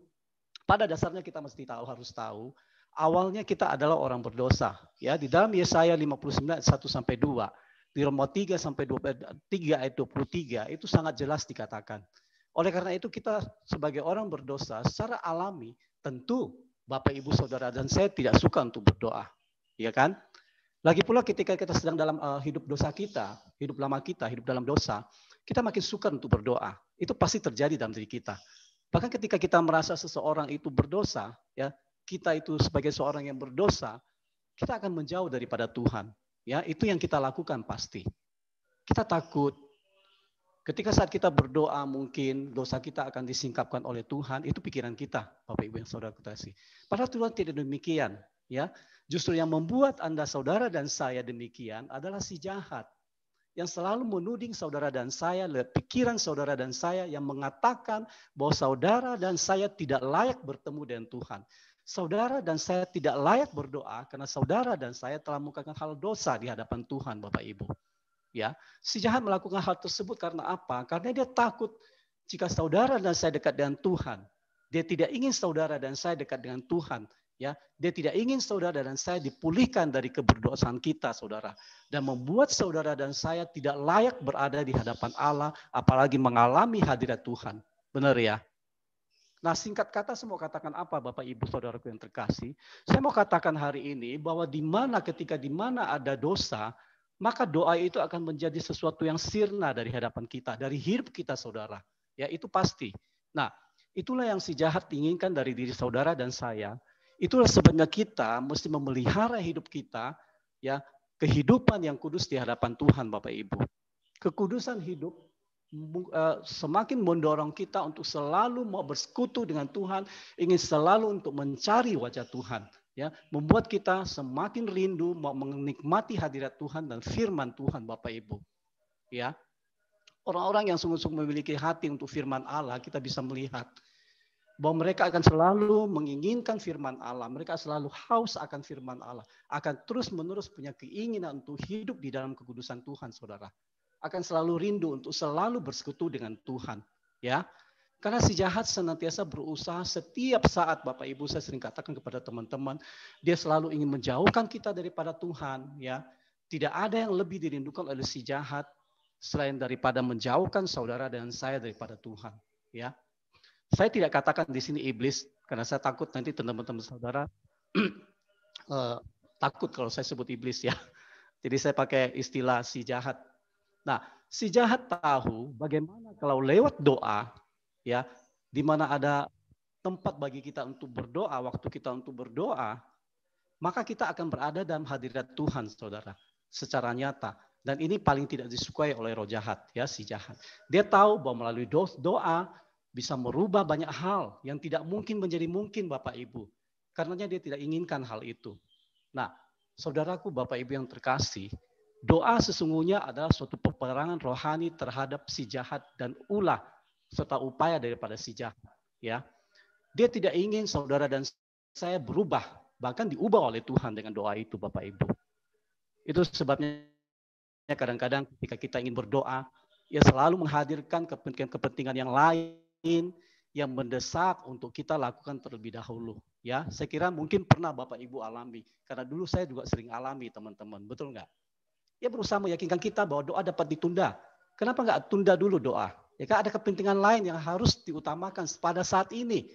pada dasarnya kita mesti tahu, harus tahu, awalnya kita adalah orang berdosa, ya. Di dalam Yesaya 59 1-2, di Roma 3 sampai 3 ayat 23 itu sangat jelas dikatakan. Oleh karena itu kita sebagai orang berdosa secara alami tentu Bapak Ibu Saudara dan saya tidak suka untuk berdoa. Ya kan? Lagi pula ketika kita sedang dalam hidup dosa kita, hidup lama kita, hidup dalam dosa, kita makin suka untuk berdoa. Itu pasti terjadi dalam diri kita. Bahkan ketika kita merasa seseorang itu berdosa, ya, kita itu sebagai seorang yang berdosa, kita akan menjauh daripada Tuhan. Ya, itu yang kita lakukan pasti. Kita takut. Ketika saat kita berdoa mungkin dosa kita akan disingkapkan oleh Tuhan, itu pikiran kita, Bapak Ibu yang saudara kasihi. Padahal Tuhan tidak demikian, ya. Justru yang membuat Anda saudara dan saya demikian adalah si jahat yang selalu menuding saudara dan saya, pikiran saudara dan saya yang mengatakan bahwa saudara dan saya tidak layak bertemu dengan Tuhan. Saudara dan saya tidak layak berdoa karena saudara dan saya telah melakukan hal dosa di hadapan Tuhan, Bapak Ibu. Ya, si jahat melakukan hal tersebut karena apa? Karena dia takut jika saudara dan saya dekat dengan Tuhan. Dia tidak ingin saudara dan saya dekat dengan Tuhan. Ya, dia tidak ingin saudara dan saya dipulihkan dari keberdosaan kita, saudara. Dan membuat saudara dan saya tidak layak berada di hadapan Allah, apalagi mengalami hadirat Tuhan. Benar ya? Nah, singkat kata saya mau katakan apa Bapak Ibu Saudaraku yang terkasih? Saya mau katakan hari ini bahwa ketika di mana ada dosa, maka doa itu akan menjadi sesuatu yang sirna dari hadapan kita, dari hidup kita saudara. Ya, itu pasti. Nah, itulah yang si jahat inginkan dari diri saudara dan saya. Itulah sebabnya kita mesti memelihara hidup kita, ya, kehidupan yang kudus di hadapan Tuhan Bapak Ibu. Kekudusan hidup semakin mendorong kita untuk selalu mau bersekutu dengan Tuhan, ingin selalu untuk mencari wajah Tuhan. Ya, membuat kita semakin rindu mau menikmati hadirat Tuhan dan firman Tuhan Bapak Ibu. Ya. Orang-orang yang sungguh-sungguh memiliki hati untuk firman Allah, kita bisa melihat bahwa mereka akan selalu menginginkan firman Allah, mereka selalu haus akan firman Allah, akan terus-menerus punya keinginan untuk hidup di dalam kekudusan Tuhan, saudara. Akan selalu rindu untuk selalu bersekutu dengan Tuhan, ya. Karena si jahat senantiasa berusaha setiap saat, Bapak Ibu, saya sering katakan kepada teman-teman, dia selalu ingin menjauhkan kita daripada Tuhan, ya. Tidak ada yang lebih dirindukan oleh si jahat selain daripada menjauhkan saudara dan saya daripada Tuhan, ya. Saya tidak katakan di sini iblis, karena saya takut nanti teman-teman saudara takut kalau saya sebut iblis, ya. Jadi saya pakai istilah si jahat. Nah, si jahat tahu bagaimana kalau lewat doa, ya, di mana ada tempat bagi kita untuk berdoa, waktu kita untuk berdoa, maka kita akan berada dalam hadirat Tuhan, saudara, secara nyata. Dan ini paling tidak disukai oleh roh jahat, ya, si jahat. Dia tahu bahwa melalui doa bisa merubah banyak hal yang tidak mungkin menjadi mungkin, Bapak Ibu. Karenanya dia tidak inginkan hal itu. Nah, saudaraku, Bapak Ibu yang terkasih, doa sesungguhnya adalah suatu peperangan rohani terhadap si jahat dan ulah serta upaya daripada si jahat, ya. Dia tidak ingin saudara dan saya berubah, bahkan diubah oleh Tuhan dengan doa itu, Bapak Ibu. Itu sebabnya kadang-kadang ketika kita ingin berdoa, ya selalu menghadirkan kepentingan yang lain yang mendesak untuk kita lakukan terlebih dahulu, ya. Saya kira mungkin pernah Bapak Ibu alami, karena dulu saya juga sering alami, teman-teman, betul nggak? Ya, berusaha meyakinkan kita bahwa doa dapat ditunda. Kenapa nggak tunda dulu doa? Ya kan ada kepentingan lain yang harus diutamakan pada saat ini.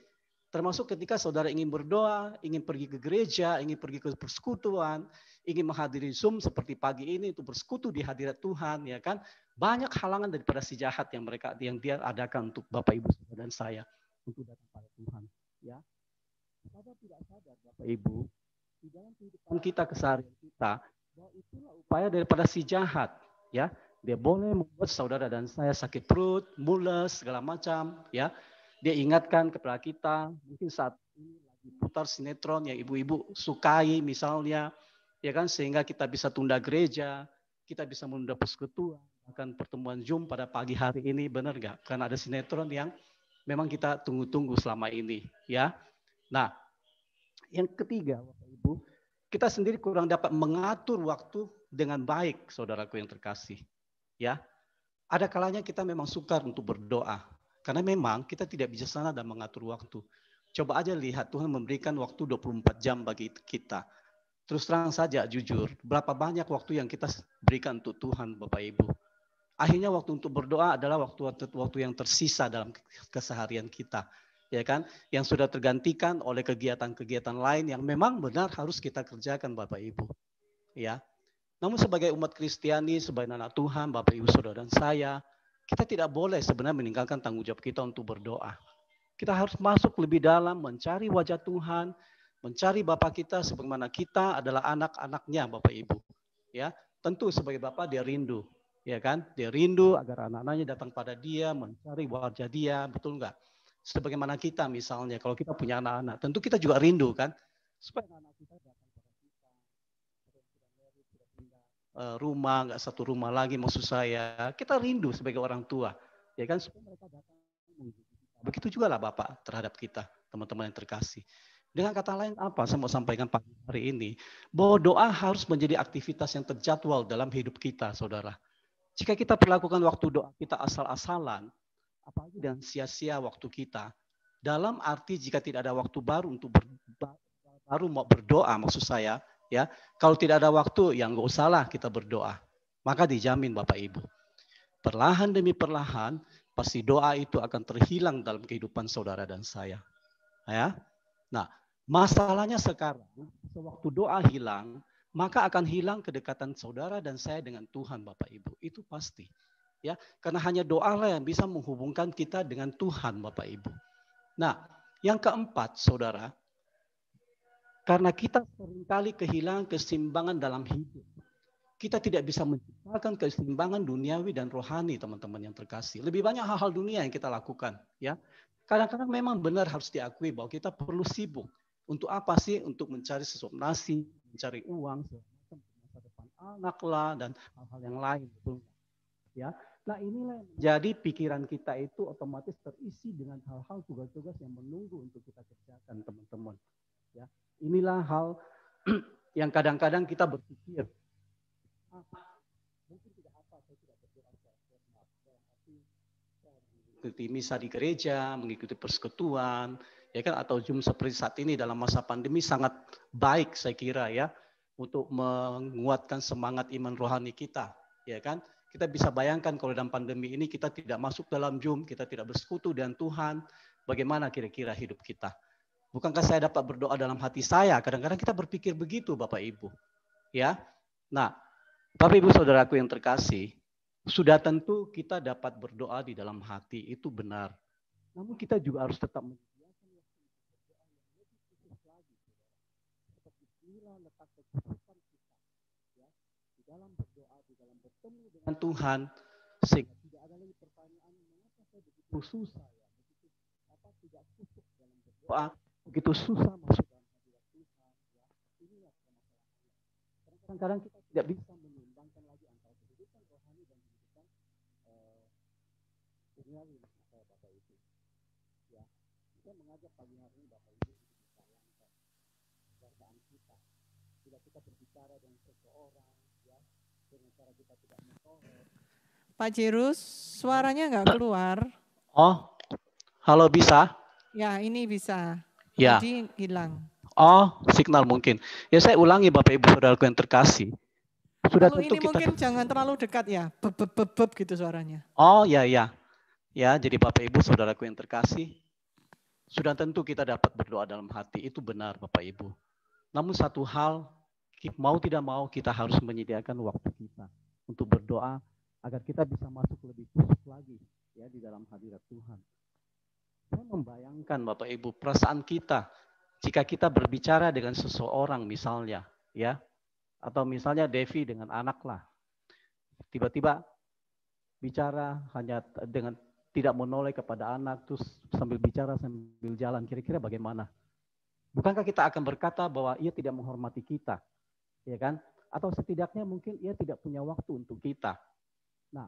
Termasuk ketika saudara ingin berdoa, ingin pergi ke gereja, ingin pergi ke persekutuan, ingin menghadiri Zoom seperti pagi ini untuk bersekutu di hadirat Tuhan, ya kan? Banyak halangan daripada si jahat yang dia adakan untuk Bapak Ibu dan saya untuk datang pada Tuhan, ya. Kita tidak sadar, Bapak Ibu, di dalam kehidupan kita keseharian kita, bahwa itulah upaya daripada si jahat, ya. Dia boleh membuat saudara dan saya sakit perut, mules, segala macam, ya. Dia ingatkan kepada kita, mungkin saat ini lagi putar sinetron yang ibu-ibu sukai misalnya, ya kan, sehingga kita bisa tunda gereja, kita bisa menunda persekutuan, bahkan pertemuan Zoom pada pagi hari ini, benar nggak? Karena ada sinetron yang memang kita tunggu-tunggu selama ini, ya. Nah, yang ketiga, Bapak Ibu, kita sendiri kurang dapat mengatur waktu dengan baik, saudaraku yang terkasih, ya. Ada kalanya kita memang sukar untuk berdoa, karena memang kita tidak bijaksana dan mengatur waktu. Coba aja lihat, Tuhan memberikan waktu 24 jam bagi kita. Terus terang saja, jujur, berapa banyak waktu yang kita berikan untuk Tuhan, Bapak Ibu. Akhirnya waktu untuk berdoa adalah waktu yang tersisa dalam keseharian kita, ya kan? Yang sudah tergantikan oleh kegiatan-kegiatan lain yang memang benar harus kita kerjakan, Bapak Ibu, ya. Namun sebagai umat Kristiani, sebagai anak Tuhan, Bapak Ibu Saudara dan saya, kita tidak boleh sebenarnya meninggalkan tanggung jawab kita untuk berdoa. Kita harus masuk lebih dalam, mencari wajah Tuhan, mencari Bapa kita sebagaimana kita adalah anak-anaknya, Bapak Ibu. Ya, tentu sebagai Bapa dia rindu, ya kan? Dia rindu agar anak-anaknya datang pada dia, mencari wajah dia, betul nggak? Sebagaimana kita misalnya, kalau kita punya anak-anak, tentu kita juga rindu kan, supaya anak kita datang pada kita. Rumah, nggak satu rumah lagi maksud saya. Kita rindu sebagai orang tua, ya kan, supaya mereka datang. Begitu juga lah Bapak terhadap kita, teman-teman yang terkasih. Dengan kata lain apa saya mau sampaikan pagi hari ini, bahwa doa harus menjadi aktivitas yang terjadwal dalam hidup kita, saudara. Jika kita perlakukan waktu doa kita asal-asalan, apalagi dan sia-sia waktu kita, dalam arti jika tidak ada waktu baru untuk baru mau berdoa, maksud saya, ya, kalau tidak ada waktu, ya nggak usahlah kita berdoa. Maka dijamin Bapak Ibu, perlahan demi perlahan, pasti doa itu akan terhilang dalam kehidupan saudara dan saya. Ya. Nah, masalahnya sekarang, sewaktu doa hilang, maka akan hilang kedekatan saudara dan saya dengan Tuhan, Bapak Ibu. Itu pasti. Ya, karena hanya doa lah yang bisa menghubungkan kita dengan Tuhan, Bapak Ibu. Nah, yang keempat, saudara, karena kita seringkali kehilangan keseimbangan dalam hidup. Kita tidak bisa menciptakan keseimbangan duniawi dan rohani, teman-teman yang terkasih. Lebih banyak hal-hal dunia yang kita lakukan, ya. Kadang-kadang memang benar harus diakui bahwa kita perlu sibuk. Untuk apa sih? Untuk mencari sesuap nasi, mencari uang, masa depan anak lah, dan hal-hal yang lain. Ya. Nah inilah jadi pikiran kita itu otomatis terisi dengan hal-hal tugas-tugas yang menunggu untuk kita kerjakan teman-teman. Ya, inilah hal yang kadang-kadang kita berpikir, mungkin tidak apa, saya tidak berdoa mengikuti misa di gereja, mengikuti persekutuan, ya kan, atau Zoom seperti saat ini dalam masa pandemi sangat baik saya kira ya untuk menguatkan semangat iman rohani kita, ya kan. Kita bisa bayangkan kalau dalam pandemi ini kita tidak masuk dalam Zoom, kita tidak bersekutu dengan Tuhan, bagaimana kira-kira hidup kita? Bukankah saya dapat berdoa dalam hati saya? Kadang-kadang kita berpikir begitu Bapak Ibu. Ya. Nah, Bapak Ibu Saudaraku yang terkasih, sudah tentu kita dapat berdoa di dalam hati, itu benar. Namun kita juga harus tetap menyediakan waktu berdoa yang lebih khusus lagi. Seperti inilah letak kekhususan kita. Ya. Di dalam berdoa, di dalam bertemu dengan Tuhan, sehingga tidak ada lagi pertanyaan mengapa saya begitu susah ya, begitu tidak khusus dalam berdoa, begitu susah masuk dalam hadirat Tuhan. Ya. Inilah permasalahannya. Kadang-kadang kita tidak bisa menyeimbangkan lagi antara kehidupan rohani dan kehidupan duniawi, Bapak Ibu. Ya, saya mengajak pagi hari ini Bapak Ibu untuk membayangkan perasaan kita. Bila kita berbicara dengan seseorang, ya, dengan cara kita tidak menolak. Pak Jerus, suaranya nggak keluar. Oh, halo bisa? Ya, ini bisa. Ya. Tadi hilang. Oh, signal mungkin. Ya saya ulangi Bapak Ibu Saudaraku yang terkasih. Sudah Kalau tentu ini kita mungkin jangan terlalu dekat ya, beb gitu suaranya. Oh ya ya. Ya, jadi Bapak Ibu Saudaraku yang terkasih, sudah tentu kita dapat berdoa dalam hati, itu benar Bapak Ibu. Namun satu hal, mau tidak mau kita harus menyediakan waktu kita untuk berdoa agar kita bisa masuk lebih khusus lagi ya di dalam hadirat Tuhan. Saya membayangkan Bapak Ibu perasaan kita jika kita berbicara dengan seseorang misalnya ya, atau misalnya Devi dengan anak lah, tiba-tiba bicara hanya dengan tidak menoleh kepada anak, terus sambil bicara sambil jalan, kira-kira bagaimana? Bukankah kita akan berkata bahwa ia tidak menghormati kita, ya kan? Atau setidaknya mungkin ia tidak punya waktu untuk kita. Nah,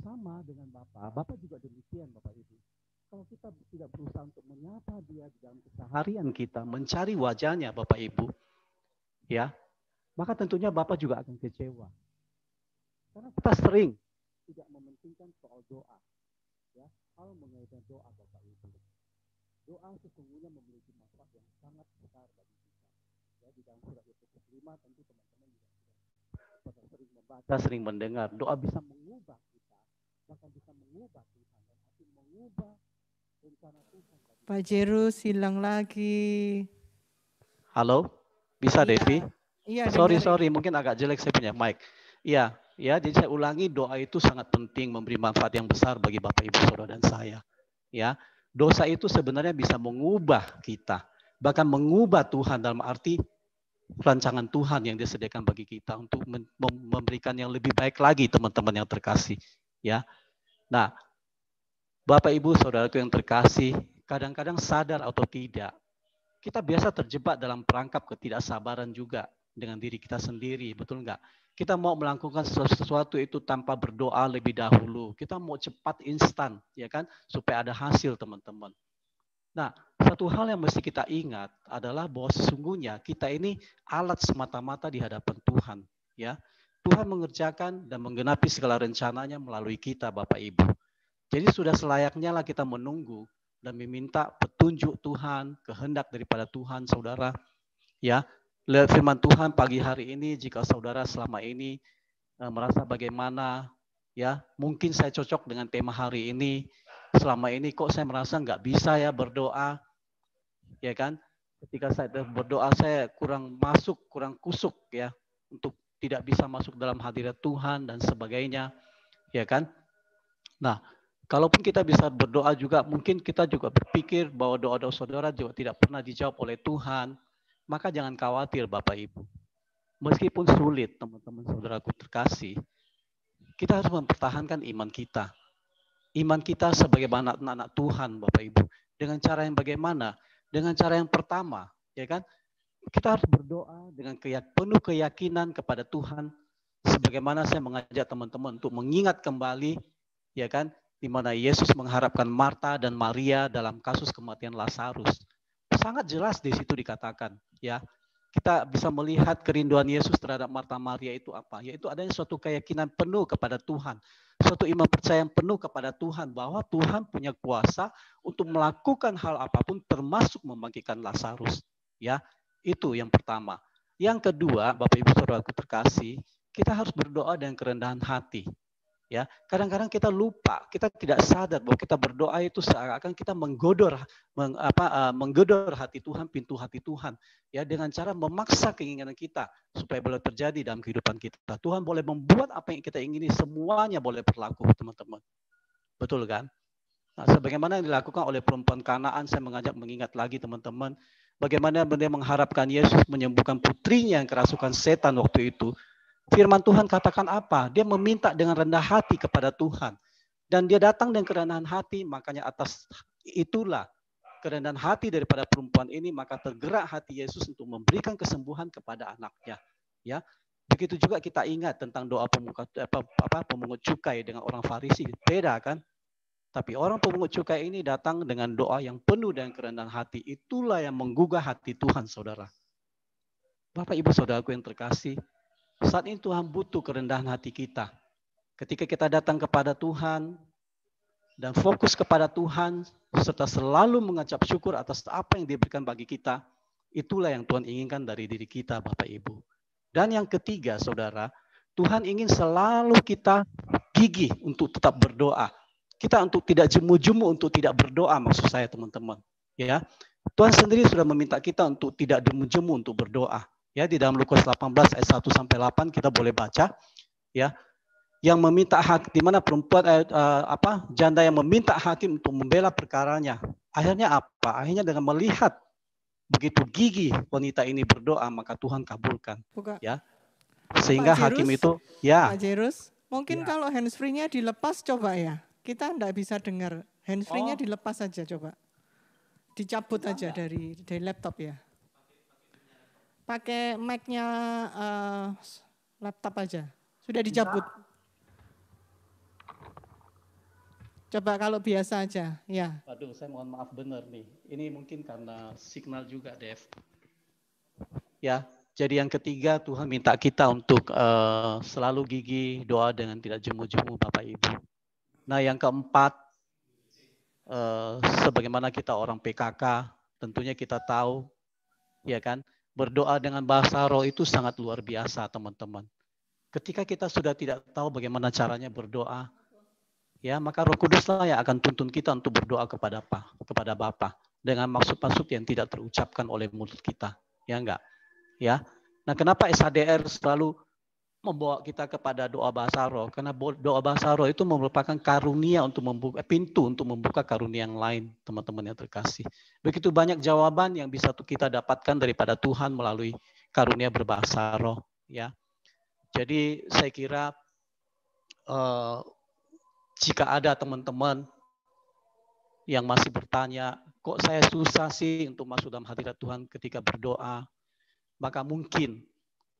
sama dengan Bapak juga demikian Bapak Ibu. Kalau kita tidak berusaha untuk menyapa dia di dalam keseharian kita, mencari wajahnya Bapak Ibu, ya, maka tentunya Bapak juga akan kecewa. Karena kita sering tidak mementingkan soal doa. Ya, hal mengenai doa Bapak Ibu. Doa sesungguhnya memiliki manfaat yang sangat besar bagi kita. Ya, di dalam surat Efesus 5 tentu teman-teman juga sudah sering membaca, sering mendengar. Doa bisa mengubah kita, bahkan bisa mengubah Tuhan dan hati mengubah rencana Tuhan. Pak Jerus hilang lagi. Halo, bisa Iya. Devi? Iya. Sorry, mungkin agak jelek saya punya mic. Iya. Ya, jadi saya ulangi, doa itu sangat penting, memberi manfaat yang besar bagi Bapak Ibu Saudara dan saya. Ya, dosa itu sebenarnya bisa mengubah kita, bahkan mengubah Tuhan dalam arti rancangan Tuhan yang disediakan bagi kita untuk memberikan yang lebih baik lagi, teman-teman yang terkasih. Ya, nah, Bapak Ibu Saudaraku yang terkasih, kadang-kadang sadar atau tidak, kita biasa terjebak dalam perangkap ketidaksabaran juga dengan diri kita sendiri, betul enggak? Kita mau melakukan sesuatu itu tanpa berdoa lebih dahulu. Kita mau cepat instan, ya kan? Supaya ada hasil, teman-teman. Nah, satu hal yang mesti kita ingat adalah bahwa sesungguhnya kita ini alat semata-mata di hadapan Tuhan, ya. Tuhan mengerjakan dan menggenapi segala rencananya melalui kita, Bapak Ibu. Jadi sudah selayaknya lah kita menunggu dan meminta petunjuk Tuhan, kehendak daripada Tuhan, saudara, ya. Lihat firman Tuhan pagi hari ini, jika saudara selama ini merasa bagaimana, ya mungkin saya cocok dengan tema hari ini, selama ini kok saya merasa nggak bisa ya berdoa, ya kan? Ketika saya berdoa saya kurang masuk, kurang kusuk ya, untuk tidak bisa masuk dalam hadirat Tuhan dan sebagainya, ya kan? Nah, kalaupun kita bisa berdoa juga, mungkin kita juga berpikir bahwa doa-doa saudara juga tidak pernah dijawab oleh Tuhan. Maka jangan khawatir Bapak Ibu. Meskipun sulit teman-teman saudaraku terkasih, kita harus mempertahankan iman kita. Iman kita sebagai anak-anak Tuhan Bapak Ibu. Dengan cara yang bagaimana? Dengan cara yang pertama, ya kan? Kita harus berdoa dengan penuh keyakinan kepada Tuhan. Sebagaimana saya mengajak teman-teman untuk mengingat kembali ya kan? Di mana Yesus mengharapkan Marta dan Maria dalam kasus kematian Lazarus. Sangat jelas di situ dikatakan, ya. Kita bisa melihat kerinduan Yesus terhadap Marta Maria itu apa? Yaitu adanya suatu keyakinan penuh kepada Tuhan. Suatu iman percaya yang penuh kepada Tuhan bahwa Tuhan punya kuasa untuk melakukan hal apapun termasuk membangkitkan Lazarus. Ya, itu yang pertama. Yang kedua, Bapak Ibu Saudaraku terkasih, kita harus berdoa dengan kerendahan hati. Ya, kadang-kadang kita lupa, kita tidak sadar bahwa kita berdoa itu seakan kita menggodor hati Tuhan, pintu hati Tuhan, ya, dengan cara memaksa keinginan kita supaya boleh terjadi dalam kehidupan kita. Tuhan boleh membuat apa yang kita ingini, semuanya boleh berlaku, teman-teman. Betul kan? Nah, sebagaimana yang dilakukan oleh perempuan Kanaan, saya mengingat lagi teman-teman, bagaimana dia mengharapkan Yesus menyembuhkan putrinya yang kerasukan setan waktu itu. Firman Tuhan katakan apa? Dia meminta dengan rendah hati kepada Tuhan. Dan dia datang dengan kerendahan hati, makanya atas itulah kerendahan hati daripada perempuan ini, maka tergerak hati Yesus untuk memberikan kesembuhan kepada anaknya. Ya, begitu juga kita ingat tentang doa pemungut cukai dengan orang Farisi. Beda kan? Tapi orang pemungut cukai ini datang dengan doa yang penuh dengan kerendahan hati. Itulah yang menggugah hati Tuhan, saudara. Bapak, Ibu, saudaraku yang terkasih, saat ini Tuhan butuh kerendahan hati kita. Ketika kita datang kepada Tuhan dan fokus kepada Tuhan, serta selalu mengucap syukur atas apa yang diberikan bagi kita, itulah yang Tuhan inginkan dari diri kita, Bapak Ibu. Dan yang ketiga, saudara, Tuhan ingin selalu kita gigih untuk tetap berdoa. Kita untuk tidak jemu-jemu untuk tidak berdoa, maksud saya, teman-teman. Ya, Tuhan sendiri sudah meminta kita untuk tidak jemu-jemu untuk berdoa. Ya, di dalam Lukas 18 ayat 1 sampai 8 kita boleh baca, ya, yang meminta hak, di mana perempuan janda yang meminta hakim untuk membela perkaranya. Akhirnya apa? Akhirnya dengan melihat begitu gigih wanita ini berdoa, maka Tuhan kabulkan. Ya, sehingga Pak hakim Jerus, itu, ya. Pak Jerus, mungkin kalau handsfree-nya dilepas coba ya. Kita enggak bisa dengar. Handsfree-nya dilepas aja coba. Dicabut aja dari laptop ya. Pakai mic-nya laptop aja. Sudah dicabut. Coba kalau biasa aja, ya. Aduh, saya mohon maaf benar nih. Ini mungkin karena signal juga, Dev. Ya, jadi yang ketiga Tuhan minta kita untuk selalu gigih doa dengan tidak jemu-jemu, Bapak Ibu. Nah, yang keempat, sebagaimana kita orang PKK, tentunya kita tahu, ya kan, berdoa dengan bahasa roh itu sangat luar biasa, teman-teman. Ketika kita sudah tidak tahu bagaimana caranya berdoa, ya, maka Roh Kuduslah yang akan tuntun kita untuk berdoa kepada Bapa dengan maksud-maksud yang tidak terucapkan oleh mulut kita, ya enggak? Ya. Nah, kenapa SHDR selalu membawa kita kepada doa bahasa roh? Karena doa bahasa roh itu merupakan karunia untuk membuka pintu untuk membuka karunia yang lain, teman-teman yang terkasih. Begitu banyak jawaban yang bisa kita dapatkan daripada Tuhan melalui karunia berbahasa roh, ya. Jadi saya kira jika ada teman-teman yang masih bertanya, kok saya susah sih untuk masuk dalam hadirat Tuhan ketika berdoa, maka mungkin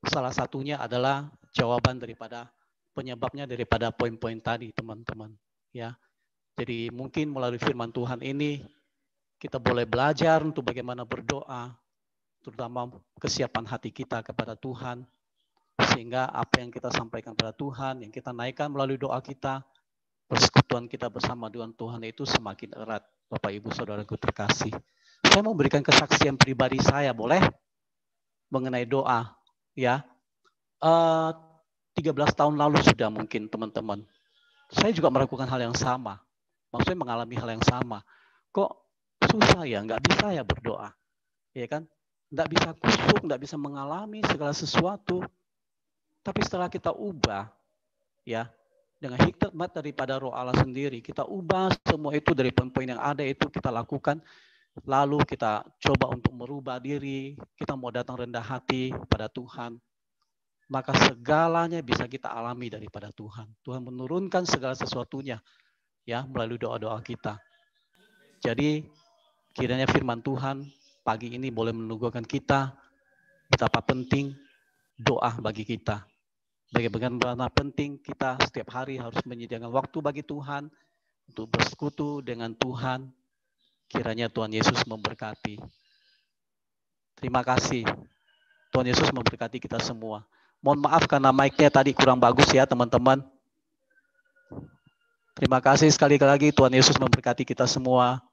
salah satunya adalah jawaban daripada penyebabnya daripada poin-poin tadi, teman-teman. Ya, jadi mungkin melalui firman Tuhan ini kita boleh belajar untuk bagaimana berdoa, terutama kesiapan hati kita kepada Tuhan, sehingga apa yang kita sampaikan kepada Tuhan, yang kita naikkan melalui doa kita, persekutuan kita bersama dengan Tuhan itu semakin erat, Bapak Ibu Saudaraku terkasih. Saya mau berikan kesaksian pribadi saya, boleh? Mengenai doa, ya. 13 tahun lalu sudah mungkin teman-teman. Saya juga melakukan hal yang sama. Maksudnya mengalami hal yang sama. Kok susah ya, nggak bisa ya berdoa. Ya kan? Nggak bisa kusuk, nggak bisa mengalami segala sesuatu. Tapi setelah kita ubah, ya, dengan hikmat daripada Roh Allah sendiri, kita ubah semua itu dari poin-poin yang ada itu kita lakukan. Lalu kita coba untuk merubah diri, kita mau datang rendah hati pada Tuhan. Maka segalanya bisa kita alami daripada Tuhan. Tuhan menurunkan segala sesuatunya, ya, melalui doa-doa kita. Jadi kiranya firman Tuhan pagi ini boleh meneguhkan kita betapa penting doa bagi kita. bagaimana penting kita setiap hari harus menyediakan waktu bagi Tuhan, untuk bersekutu dengan Tuhan. Kiranya Tuhan Yesus memberkati. Terima kasih. Tuhan Yesus memberkati kita semua. Mohon maaf karena mic-nya tadi kurang bagus ya teman-teman. Terima kasih sekali lagi, Tuhan Yesus memberkati kita semua.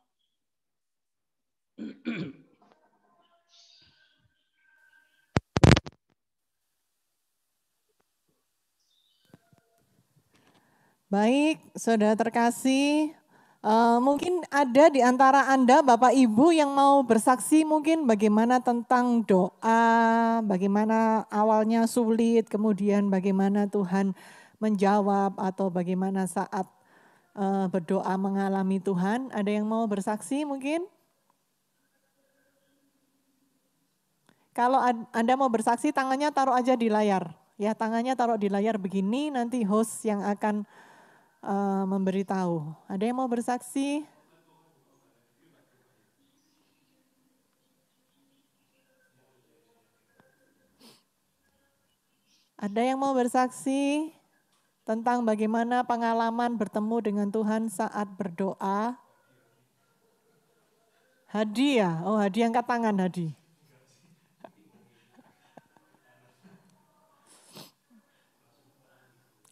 Baik, saudara terkasih, mungkin ada di antara Anda Bapak Ibu yang mau bersaksi mungkin bagaimana tentang doa, bagaimana awalnya sulit, kemudian bagaimana Tuhan menjawab, atau bagaimana saat berdoa mengalami Tuhan. Ada yang mau bersaksi mungkin? Kalau Anda mau bersaksi, tangannya taruh aja di layar. Ya, tangannya taruh di layar begini, nanti host yang akan memberitahu. Ada yang mau bersaksi? Ada yang mau bersaksi tentang bagaimana pengalaman bertemu dengan Tuhan saat berdoa? Hadi ya? Oh, Hadi angkat tangan, Hadi.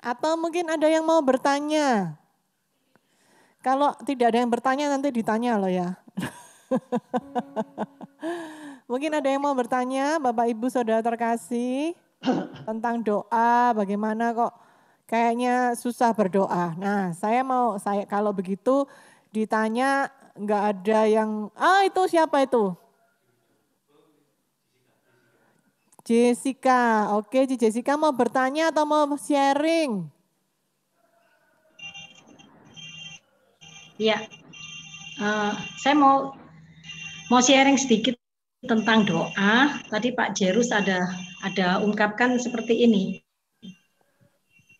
Atau mungkin ada yang mau bertanya. Kalau tidak ada yang bertanya, nanti ditanya loh ya. Mungkin ada yang mau bertanya, Bapak Ibu Saudara terkasih, tentang doa, bagaimana kok kayaknya susah berdoa. Nah, saya kalau begitu ditanya nggak ada yang, itu siapa itu? Jessica, oke, Jessica mau bertanya atau mau sharing? Ya, saya mau sharing sedikit tentang doa. Tadi Pak Jerus ada ungkapkan seperti ini.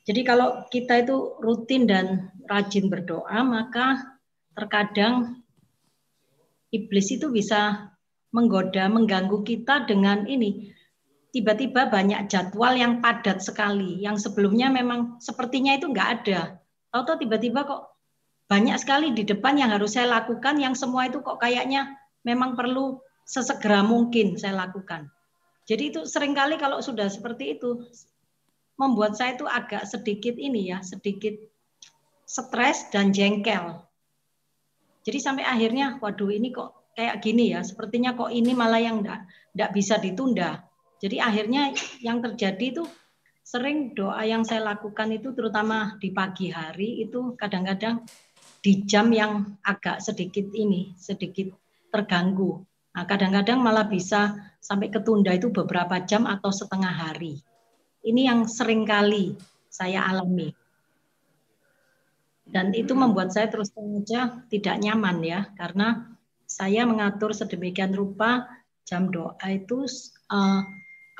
Jadi kalau kita itu rutin dan rajin berdoa, maka terkadang iblis itu bisa menggoda, mengganggu kita dengan ini. Tiba-tiba banyak jadwal yang padat sekali, yang sebelumnya memang sepertinya itu nggak ada. Tahu-tahu tiba-tiba kok banyak sekali di depan yang harus saya lakukan, yang semua itu kok kayaknya memang perlu sesegera mungkin saya lakukan. Jadi itu seringkali kalau sudah seperti itu, membuat saya itu agak sedikit sedikit stres dan jengkel. Jadi sampai akhirnya, waduh ini kok kayak gini ya, sepertinya kok ini malah yang enggak bisa ditunda. Jadi akhirnya yang terjadi itu sering doa yang saya lakukan itu terutama di pagi hari itu kadang-kadang di jam yang agak sedikit terganggu. Nah, kadang-kadang malah bisa sampai ketunda itu beberapa jam atau setengah hari. Ini yang sering kali saya alami. Dan itu membuat saya terus saja tidak nyaman ya, karena saya mengatur sedemikian rupa jam doa itu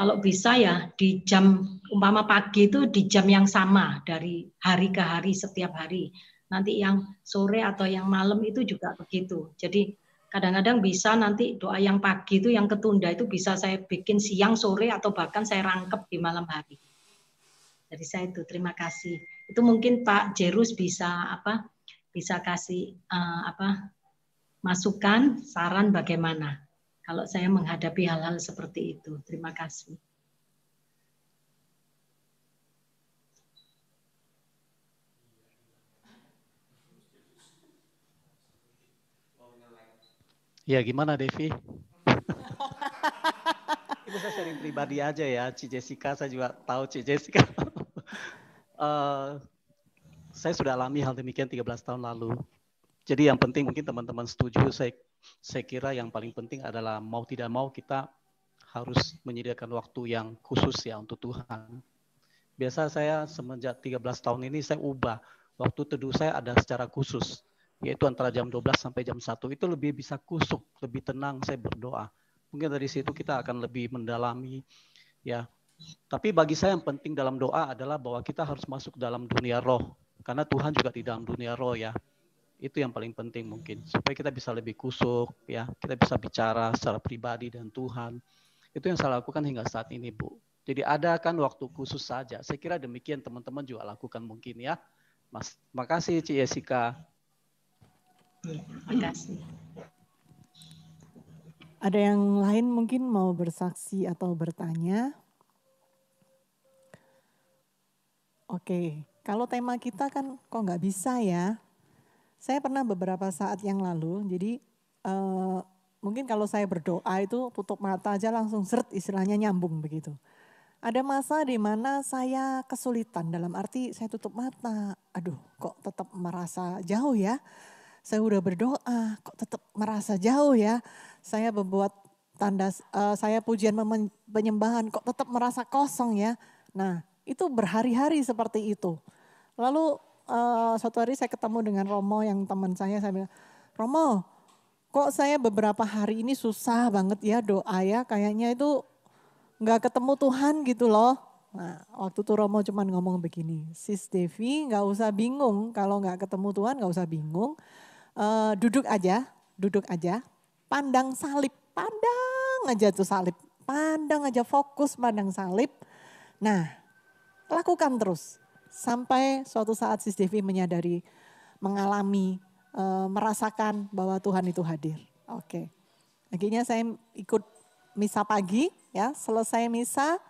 kalau bisa ya di jam umpama pagi itu di jam yang sama dari hari ke hari setiap hari. Nanti yang sore atau yang malam itu juga begitu. Jadi kadang-kadang bisa nanti doa yang pagi itu yang ketunda itu bisa saya bikin siang, sore atau bahkan saya rangkep di malam hari. Dari saya itu terima kasih. Itu mungkin Pak Jerus bisa kasih masukan, saran bagaimana kalau saya menghadapi hal-hal seperti itu. Terima kasih. Ya gimana Devi? Ini saya sharing pribadi aja ya, Ci Jessica, saya juga tahu Ci Jessica. Saya sudah alami hal demikian 13 tahun lalu. Jadi yang penting mungkin teman-teman setuju, saya kira yang paling penting adalah mau tidak mau kita harus menyediakan waktu yang khusus ya untuk Tuhan. Biasa saya semenjak 13 tahun ini saya ubah. Waktu teduh saya ada secara khusus, yaitu antara jam 12 sampai jam 1. Itu lebih bisa kusuk, lebih tenang saya berdoa. Mungkin dari situ kita akan lebih mendalami ya. Tapi bagi saya yang penting dalam doa adalah bahwa kita harus masuk dalam dunia roh. Karena Tuhan juga di dalam dunia roh ya. Itu yang paling penting mungkin. Supaya kita bisa lebih kusuk ya. Kita bisa bicara secara pribadi dengan Tuhan. Itu yang saya lakukan hingga saat ini Bu. Jadi adakan waktu khusus saja. Saya kira demikian teman-teman juga lakukan mungkin ya. Mas, makasih Ci Jessica. Ya, makasih. Ada yang lain mungkin mau bersaksi atau bertanya? Oke, kalau tema kita kan kok nggak bisa ya. Saya pernah beberapa saat yang lalu, jadi mungkin kalau saya berdoa itu tutup mata aja langsung seret istilahnya nyambung begitu. Ada masa di mana saya kesulitan dalam arti saya tutup mata, aduh kok tetap merasa jauh ya. Saya udah berdoa, kok tetap merasa jauh ya. Saya membuat tanda, saya pujian penyembahan, kok tetap merasa kosong ya. Nah itu berhari-hari seperti itu. Lalu suatu hari saya ketemu dengan Romo yang teman saya bilang, Romo kok saya beberapa hari ini susah banget ya doa ya, kayaknya itu nggak ketemu Tuhan gitu loh. Nah waktu itu Romo cuman ngomong begini, Sis Devi nggak usah bingung, kalau nggak ketemu Tuhan nggak usah bingung. Duduk aja, pandang salib, pandang aja tuh salib, pandang aja fokus pandang salib. Nah lakukan terus sampai suatu saat Sis Devi menyadari, mengalami, merasakan bahwa Tuhan itu hadir. Oke, akhirnya saya ikut misa pagi ya, selesai misa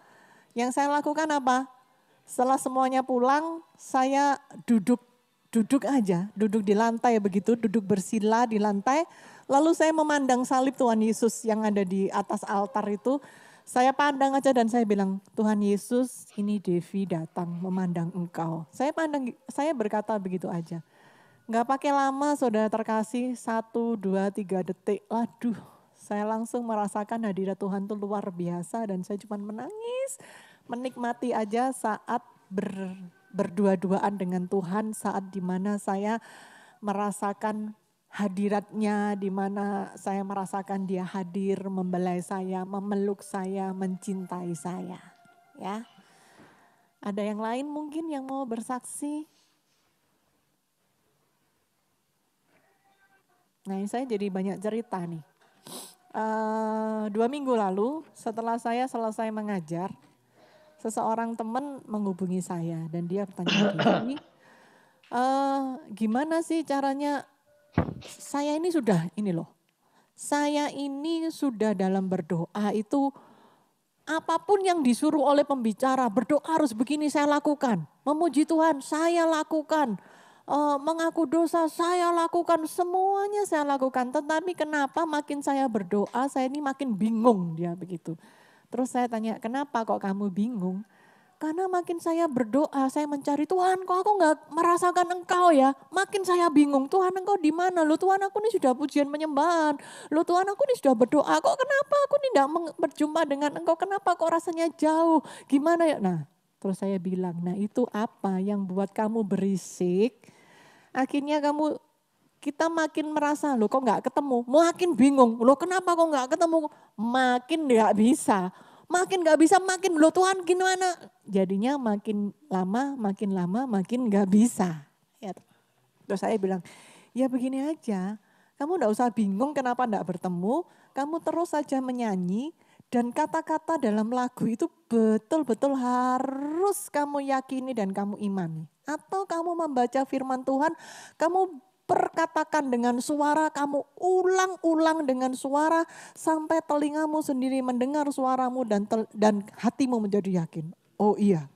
yang saya lakukan apa? Setelah semuanya pulang saya duduk aja, duduk di lantai begitu, duduk bersila di lantai. Lalu saya memandang salib Tuhan Yesus yang ada di atas altar itu. Saya pandang aja dan saya bilang, Tuhan Yesus ini Devi datang memandang engkau. Saya berkata begitu aja. Nggak pakai lama saudara terkasih, 1, 2, 3 detik. Waduh, saya langsung merasakan hadirat Tuhan itu luar biasa dan saya cuma menangis. Menikmati aja saat berdua-duaan dengan Tuhan, saat dimana saya merasakan hadiratnya, di mana saya merasakan dia hadir, membelai saya, memeluk saya, mencintai saya. Ya, ada yang lain mungkin yang mau bersaksi? Nah ini saya jadi banyak cerita nih. 2 minggu lalu setelah saya selesai mengajar, seseorang teman menghubungi saya dan dia bertanya, Devi, gimana sih caranya, saya ini sudah dalam berdoa itu apapun yang disuruh oleh pembicara, berdoa harus begini saya lakukan, memuji Tuhan saya lakukan, mengaku dosa saya lakukan, semuanya saya lakukan. Tetapi kenapa makin saya berdoa saya ini makin bingung, dia begitu. Terus saya tanya, kenapa kok kamu bingung? Karena makin saya berdoa, saya mencari Tuhan, kok aku nggak merasakan engkau ya. Makin saya bingung, Tuhan engkau di mana? Loh Tuhan aku ini sudah pujian penyembahan. Loh Tuhan aku ini sudah berdoa, kok kenapa aku ini tidak berjumpa dengan engkau? Kenapa kok rasanya jauh? Gimana ya? Nah terus saya bilang, nah itu apa yang buat kamu berisik? Akhirnya kita makin merasa, loh kok nggak ketemu? Makin bingung, loh kenapa kok nggak ketemu? Makin nggak bisa. Makin gak bisa, makin loh Tuhan gimana? Jadinya makin lama makin gak bisa. Ya. Terus saya bilang, ya begini aja, kamu gak usah bingung kenapa gak bertemu, kamu terus saja menyanyi dan kata-kata dalam lagu itu betul-betul harus kamu yakini dan kamu imani. Atau kamu membaca firman Tuhan, kamu perkatakan dengan suara, kamu ulang-ulang dengan suara sampai telingamu sendiri mendengar suaramu dan hatimu menjadi yakin. Oh iya,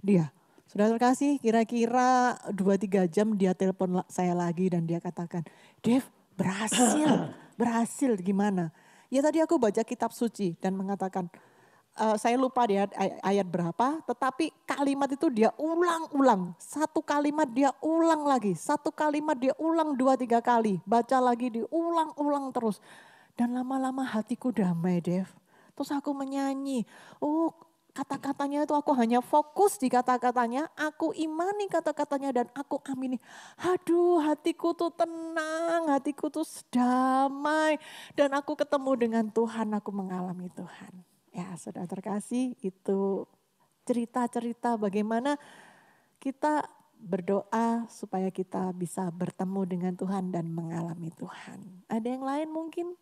dia. Sudah terkasih kira-kira 2-3 jam dia telepon saya lagi dan dia katakan, Dev berhasil gimana? Ya tadi aku baca kitab suci dan mengatakan, saya lupa dia ayat berapa, tetapi kalimat itu dia ulang-ulang. Satu kalimat dia ulang lagi, satu kalimat dia ulang 2-3 kali. Baca lagi diulang-ulang terus. Dan lama-lama hatiku damai Dev. Terus aku menyanyi, kata-katanya itu aku hanya fokus di kata-katanya, aku imani kata-katanya dan aku amini. Aduh hatiku tuh tenang, hatiku tuh damai. Dan aku ketemu dengan Tuhan, aku mengalami Tuhan. Ya saudara terkasih, itu cerita-cerita bagaimana kita berdoa supaya kita bisa bertemu dengan Tuhan dan mengalami Tuhan. Ada yang lain mungkin?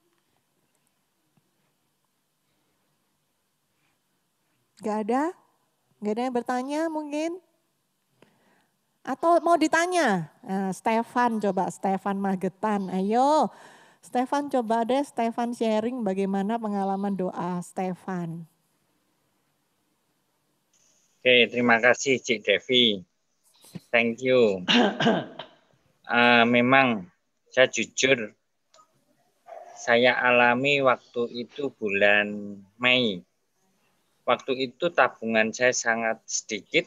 Nggak ada? Nggak ada yang bertanya mungkin? Atau mau ditanya? Nah, Stefan coba, Stefan Magetan. Ayo, Stefan coba deh, Stefan sharing bagaimana pengalaman doa Stefan. Oke, terima kasih Cik Devi. Thank you. Memang saya jujur, saya alami waktu itu bulan Mei. Waktu itu tabungan saya sangat sedikit.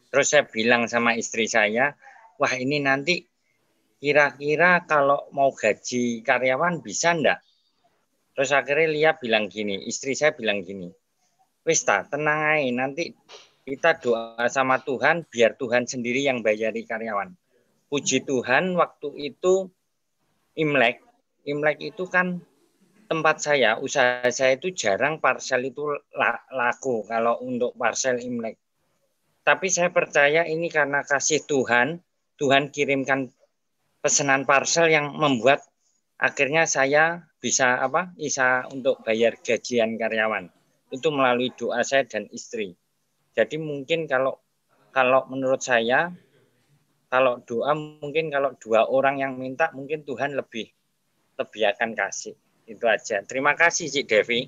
Terus saya bilang sama istri saya, wah ini nanti kira-kira kalau mau gaji karyawan bisa enggak? Terus akhirnya Lia bilang gini, istri saya bilang gini, wis tenang aja, nanti kita doa sama Tuhan, biar Tuhan sendiri yang bayari karyawan. Puji Tuhan, waktu itu Imlek itu kan tempat saya, usaha saya itu jarang parcel itu laku kalau untuk parcel Imlek. Tapi saya percaya ini karena kasih Tuhan, Tuhan kirimkan pesanan parcel yang membuat akhirnya saya bisa untuk bayar gajian karyawan. Itu melalui doa saya dan istri. Jadi mungkin kalau menurut saya, kalau doa mungkin kalau 2 orang yang minta mungkin Tuhan lebih akan kasih. Itu aja. Terima kasih Cik Devi.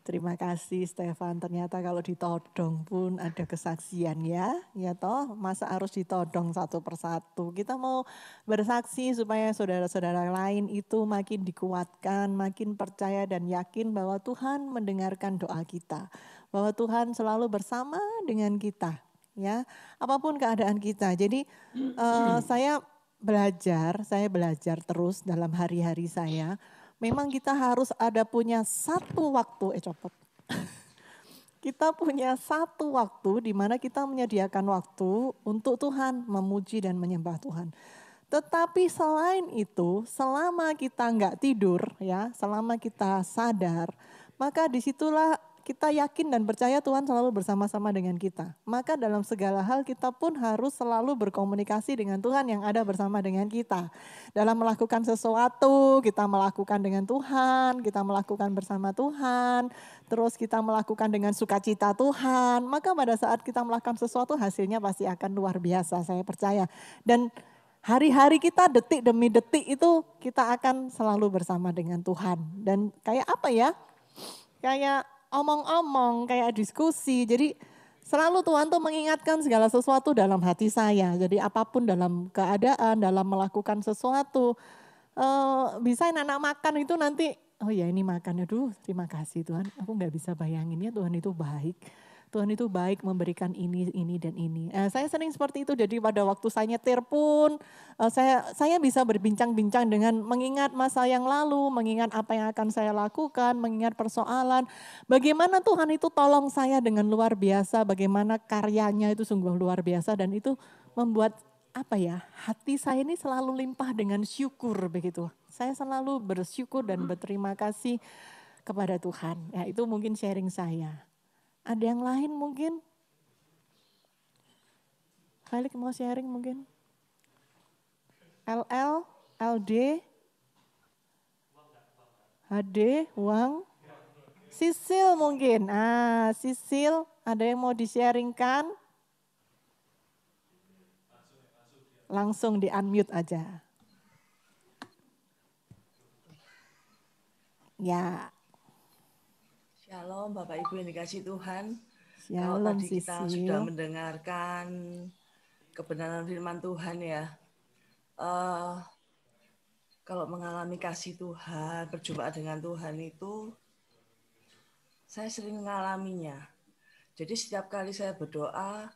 Terima kasih Stefan, ternyata kalau ditodong pun ada kesaksian ya toh, masa harus ditodong satu persatu. Kita mau bersaksi supaya saudara-saudara lain itu makin dikuatkan, makin percaya dan yakin bahwa Tuhan mendengarkan doa kita. Bahwa Tuhan selalu bersama dengan kita ya, apapun keadaan kita. Jadi saya belajar terus dalam hari-hari saya. Memang kita harus ada punya satu waktu, kita punya satu waktu di mana kita menyediakan waktu untuk Tuhan, memuji dan menyembah Tuhan. Tetapi selain itu, selama kita nggak tidur ya, selama kita sadar, maka disitulah kita yakin dan percaya Tuhan selalu bersama-sama dengan kita. Maka dalam segala hal kita pun harus selalu berkomunikasi dengan Tuhan yang ada bersama dengan kita. Dalam melakukan sesuatu, kita melakukan dengan Tuhan, kita melakukan bersama Tuhan, terus kita melakukan dengan sukacita Tuhan. Maka pada saat kita melakukan sesuatu hasilnya pasti akan luar biasa, saya percaya. Dan hari-hari kita detik demi detik itu kita akan selalu bersama dengan Tuhan. Dan kayak apa ya? Kayak omong-omong, kayak diskusi. Jadi selalu Tuhan tuh mengingatkan segala sesuatu dalam hati saya. Jadi apapun dalam keadaan, dalam melakukan sesuatu. Bisa anak makan itu nanti, oh ya ini makan, aduh terima kasih Tuhan. Aku gak bisa bayangin ya Tuhan itu baik. Tuhan itu baik memberikan ini dan ini. Saya sering seperti itu, jadi pada waktu saya nyetir pun saya bisa berbincang-bincang dengan mengingat masa yang lalu, mengingat apa yang akan saya lakukan, mengingat persoalan. Bagaimana Tuhan itu tolong saya dengan luar biasa, bagaimana karyanya itu sungguh luar biasa dan itu membuat hati saya ini selalu limpah dengan syukur begitu. Saya selalu bersyukur dan berterima kasih kepada Tuhan. Ya itu mungkin sharing saya. Ada yang lain mungkin? Felix mau sharing mungkin? LL, LD, HD, Wang, Sisil mungkin. Sisil, ada yang mau di-sharingkan? Langsung di-unmute aja. Ya. Shalom Bapak Ibu yang dikasih Tuhan. Shalom, kalau tadi kita Sisil. sudah mendengarkan kebenaran firman Tuhan ya. Kalau mengalami kasih Tuhan, berjumpa dengan Tuhan itu, saya sering mengalaminya. Jadi setiap kali saya berdoa,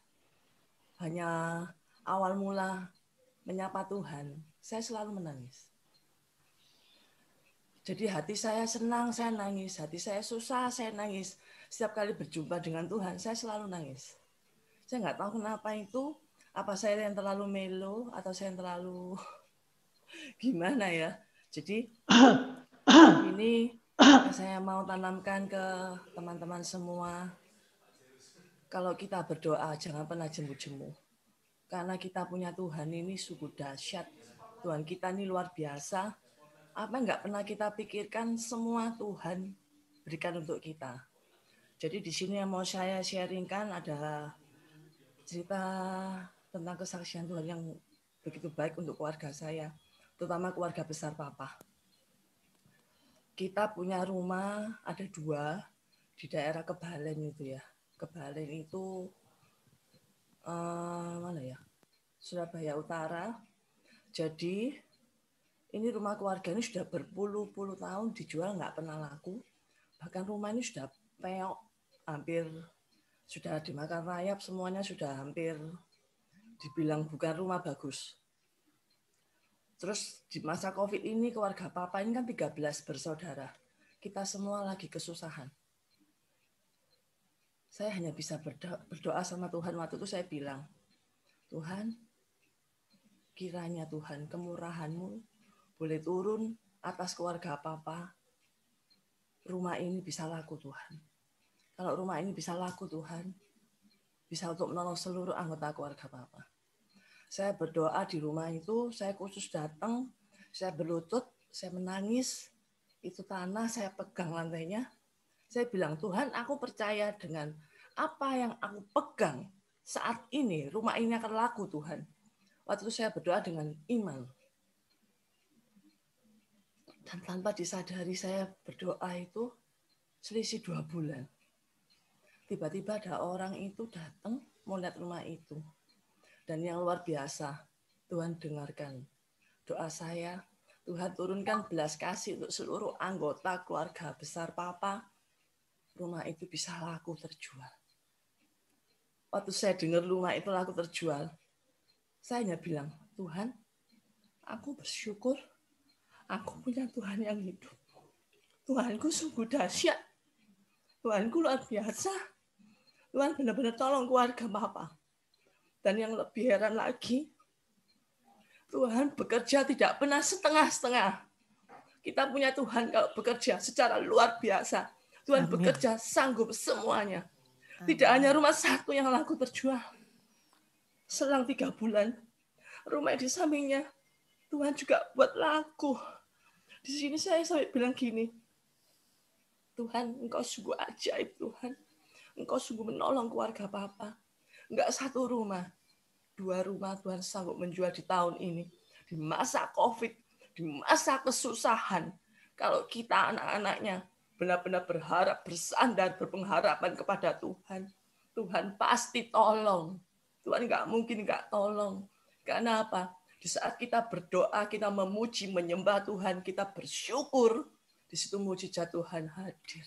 hanya awal mula menyapa Tuhan, saya selalu menangis. Jadi hati saya senang, saya nangis. Hati saya susah, saya nangis. Setiap kali berjumpa dengan Tuhan, saya selalu nangis. Saya nggak tahu kenapa itu. Apa saya yang terlalu melo atau saya yang terlalu gimana ya. Jadi ini saya mau tanamkan ke teman-teman semua. Kalau kita berdoa, jangan pernah jemu-jemu. Karena kita punya Tuhan ini sungguh dahsyat. Tuhan kita ini luar biasa. Apa nggak pernah kita pikirkan semua Tuhan berikan untuk kita. Jadi di sini yang mau saya sharingkan ada cerita tentang kesaksian Tuhan yang begitu baik untuk keluarga saya, terutama keluarga besar Papa. Kita punya rumah ada 2 di daerah Kebalen itu ya. Kebalen itu mana ya? Surabaya Utara. Jadi ini rumah keluarga ini sudah berpuluh-puluh tahun dijual nggak pernah laku. Bahkan rumah ini sudah peok, hampir sudah dimakan rayap, semuanya sudah hampir dibilang bukan rumah bagus. Terus di masa COVID ini keluarga Papa ini kan 13 bersaudara. Kita semua lagi kesusahan. Saya hanya bisa berdoa sama Tuhan. Waktu itu saya bilang, Tuhan, kiranya Tuhan kemurahan-Mu boleh turun atas keluarga Papa. Rumah ini bisa laku Tuhan. Kalau rumah ini bisa laku Tuhan, bisa untuk menolong seluruh anggota keluarga Papa. Saya berdoa di rumah itu, saya khusus datang, saya berlutut, saya menangis, itu tanah saya pegang lantainya. Saya bilang, Tuhan, aku percaya dengan apa yang aku pegang saat ini, rumah ini akan laku Tuhan. Waktu itu saya berdoa dengan iman. Dan tanpa disadari saya berdoa itu selisih 2 bulan. Tiba-tiba ada orang itu datang mau lihat rumah itu. Dan yang luar biasa, Tuhan dengarkan doa saya. Tuhan turunkan belas kasih untuk seluruh anggota keluarga besar Papa. Rumah itu bisa laku terjual. Waktu saya dengar rumah itu laku terjual, saya hanya bilang, Tuhan, aku bersyukur aku punya Tuhan yang hidup. Tuhanku sungguh dahsyat. Tuhanku luar biasa. Tuhan benar-benar tolong keluarga Papa. Dan yang lebih heran lagi, Tuhan bekerja tidak pernah setengah-setengah. Kita punya Tuhan kalau bekerja secara luar biasa. Tuhan bekerja sanggup semuanya. Tidak hanya rumah satu yang laku terjual. Selang 3 bulan, rumah di sampingnya, Tuhan juga buat laku. Di sini saya sampai bilang gini, Tuhan, Engkau sungguh ajaib Tuhan. Engkau sungguh menolong keluarga Papa. Enggak 1 rumah, 2 rumah Tuhan sanggup menjual di tahun ini. Di masa COVID, di masa kesusahan. Kalau kita anak-anaknya benar-benar berharap, bersandar, berpengharapan kepada Tuhan. Tuhan pasti tolong. Tuhan enggak mungkin enggak tolong. Karena apa? Di saat kita berdoa, kita memuji, menyembah Tuhan, kita bersyukur. Di situ mujizat Tuhan hadir.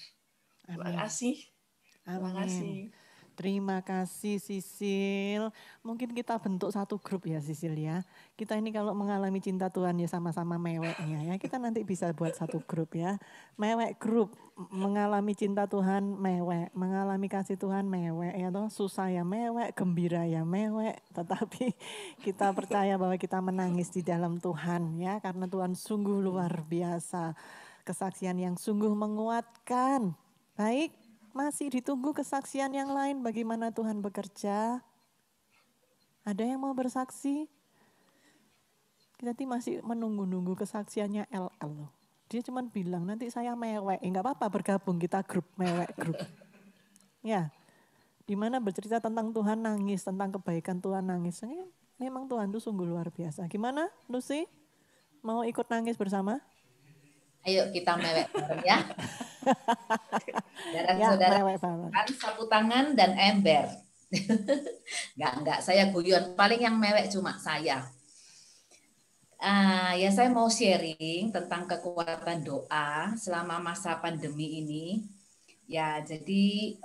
Terima kasih. Terima kasih. Terima kasih Sisil. Mungkin kita bentuk satu grup ya Sisil ya. Kita ini kalau mengalami cinta Tuhan ya sama-sama meweknya ya. Kita nanti bisa buat satu grup ya. Mewek grup, mengalami cinta Tuhan mewek, mengalami kasih Tuhan mewek ya toh. Susah ya mewek, gembira ya mewek. Tetapi kita percaya bahwa kita menangis di dalam Tuhan ya. Karena Tuhan sungguh luar biasa. Kesaksian yang sungguh menguatkan. Baik. Masih ditunggu kesaksian yang lain bagaimana Tuhan bekerja. Ada yang mau bersaksi? Kita masih menunggu-nunggu kesaksiannya LL loh. Dia cuma bilang nanti saya mewek. Enggak apa-apa bergabung kita grup mewek grup. Ya, dimana bercerita tentang Tuhan nangis, tentang kebaikan Tuhan nangis. Memang Tuhan itu sungguh luar biasa. Gimana Lucy? Mau ikut nangis bersama? Ayo kita mewek bareng ya. Saudara-saudara, kan sapu tangan dan ember. Enggak, saya guyon. Paling yang mewek cuma saya. Ya saya mau sharing tentang kekuatan doa selama masa pandemi ini. Ya, jadi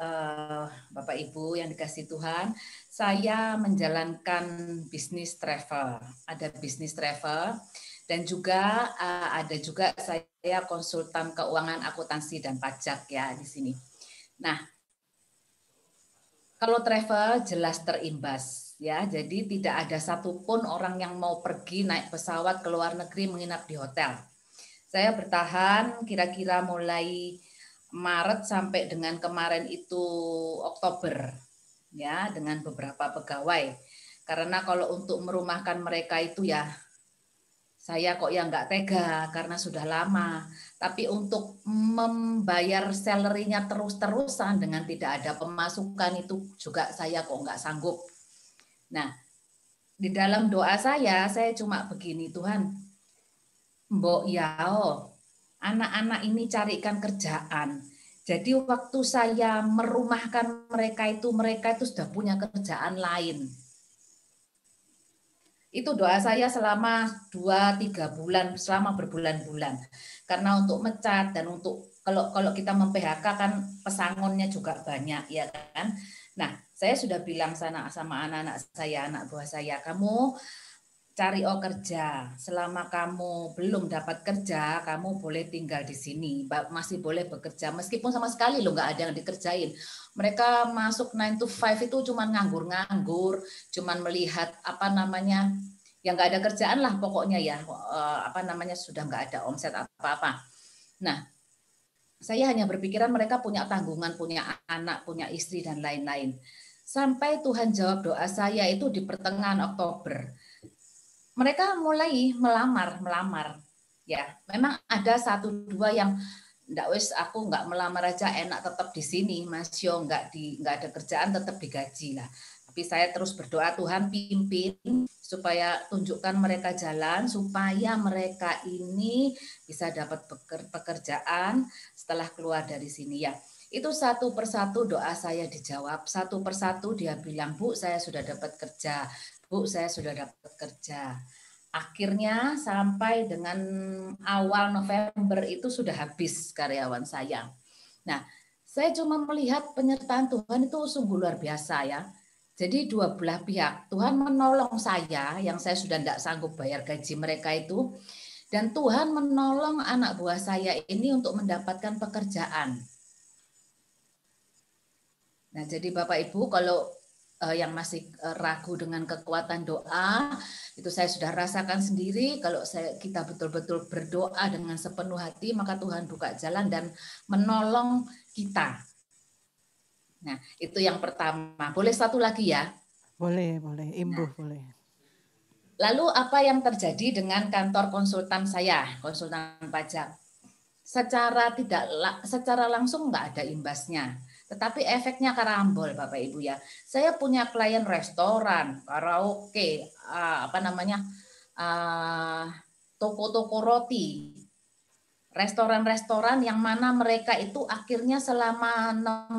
Bapak Ibu yang dikasihi Tuhan, saya menjalankan bisnis travel. Ada bisnis travel. Dan juga ada juga saya konsultan keuangan, akuntansi dan pajak ya di sini. Nah, kalau travel jelas terimbas ya. Jadi tidak ada satupun orang yang mau pergi naik pesawat ke luar negeri menginap di hotel. Saya bertahan kira-kira mulai Maret sampai dengan kemarin itu Oktober ya dengan beberapa pegawai. Karena kalau untuk merumahkan mereka itu ya Saya kok yang nggak tega karena sudah lama. Tapi untuk membayar salary-nya terus-terusan dengan tidak ada pemasukan itu juga saya kok nggak sanggup. Nah, di dalam doa saya cuma begini, Tuhan, mbok yao, anak-anak ini carikan kerjaan. Jadi waktu saya merumahkan mereka itu sudah punya kerjaan lain. Itu doa saya selama 2-3 bulan, selama berbulan-bulan. Karena untuk mecat dan untuk kalau kita mem-PHK kan pesangonnya juga banyak, ya kan. Nah, saya sudah bilang sama anak-anak saya, anak buah saya, kamu cari kerja. Selama kamu belum dapat kerja, kamu boleh tinggal di sini, masih boleh bekerja. Meskipun sama sekali lo nggak ada yang dikerjain. Mereka masuk 9 to 5 itu cuman nganggur-nganggur, cuman melihat yang nggak ada kerjaan lah pokoknya ya, sudah nggak ada omset apa-apa. Nah, saya hanya berpikiran mereka punya tanggungan, punya anak, punya istri dan lain-lain. Sampai Tuhan jawab doa saya itu di pertengahan Oktober. Mereka mulai melamar. Ya, memang ada 1-2 yang aku nggak melamar aja enak tetap di sini, Mas Yo, nggak ada kerjaan tetap digaji lah. Tapi saya terus berdoa, Tuhan pimpin supaya tunjukkan mereka jalan supaya mereka ini bisa dapat pekerjaan setelah keluar dari sini ya. Itu satu persatu doa saya dijawab, satu persatu dia bilang, Bu, saya sudah dapat kerja. Bu, saya sudah dapat kerja. Akhirnya sampai dengan awal November itu sudah habis karyawan saya. Nah, saya cuma melihat penyertaan Tuhan itu sungguh luar biasa ya. Jadi dua belah pihak, Tuhan menolong saya yang saya sudah tidak sanggup bayar gaji mereka itu. Dan Tuhan menolong anak buah saya ini untuk mendapatkan pekerjaan. Nah, jadi Bapak Ibu kalau yang masih ragu dengan kekuatan doa, itu saya sudah rasakan sendiri. Kalau kita betul-betul berdoa dengan sepenuh hati, maka Tuhan buka jalan dan menolong kita. Nah, itu yang pertama. Boleh satu lagi ya? Boleh. Imbuh boleh. Lalu apa yang terjadi dengan kantor konsultan saya, konsultan pajak? Secara langsung nggak ada imbasnya. Tetapi efeknya karambol Bapak Ibu ya. Saya punya klien restoran, karaoke, toko-toko roti, restoran-restoran yang mana mereka itu akhirnya selama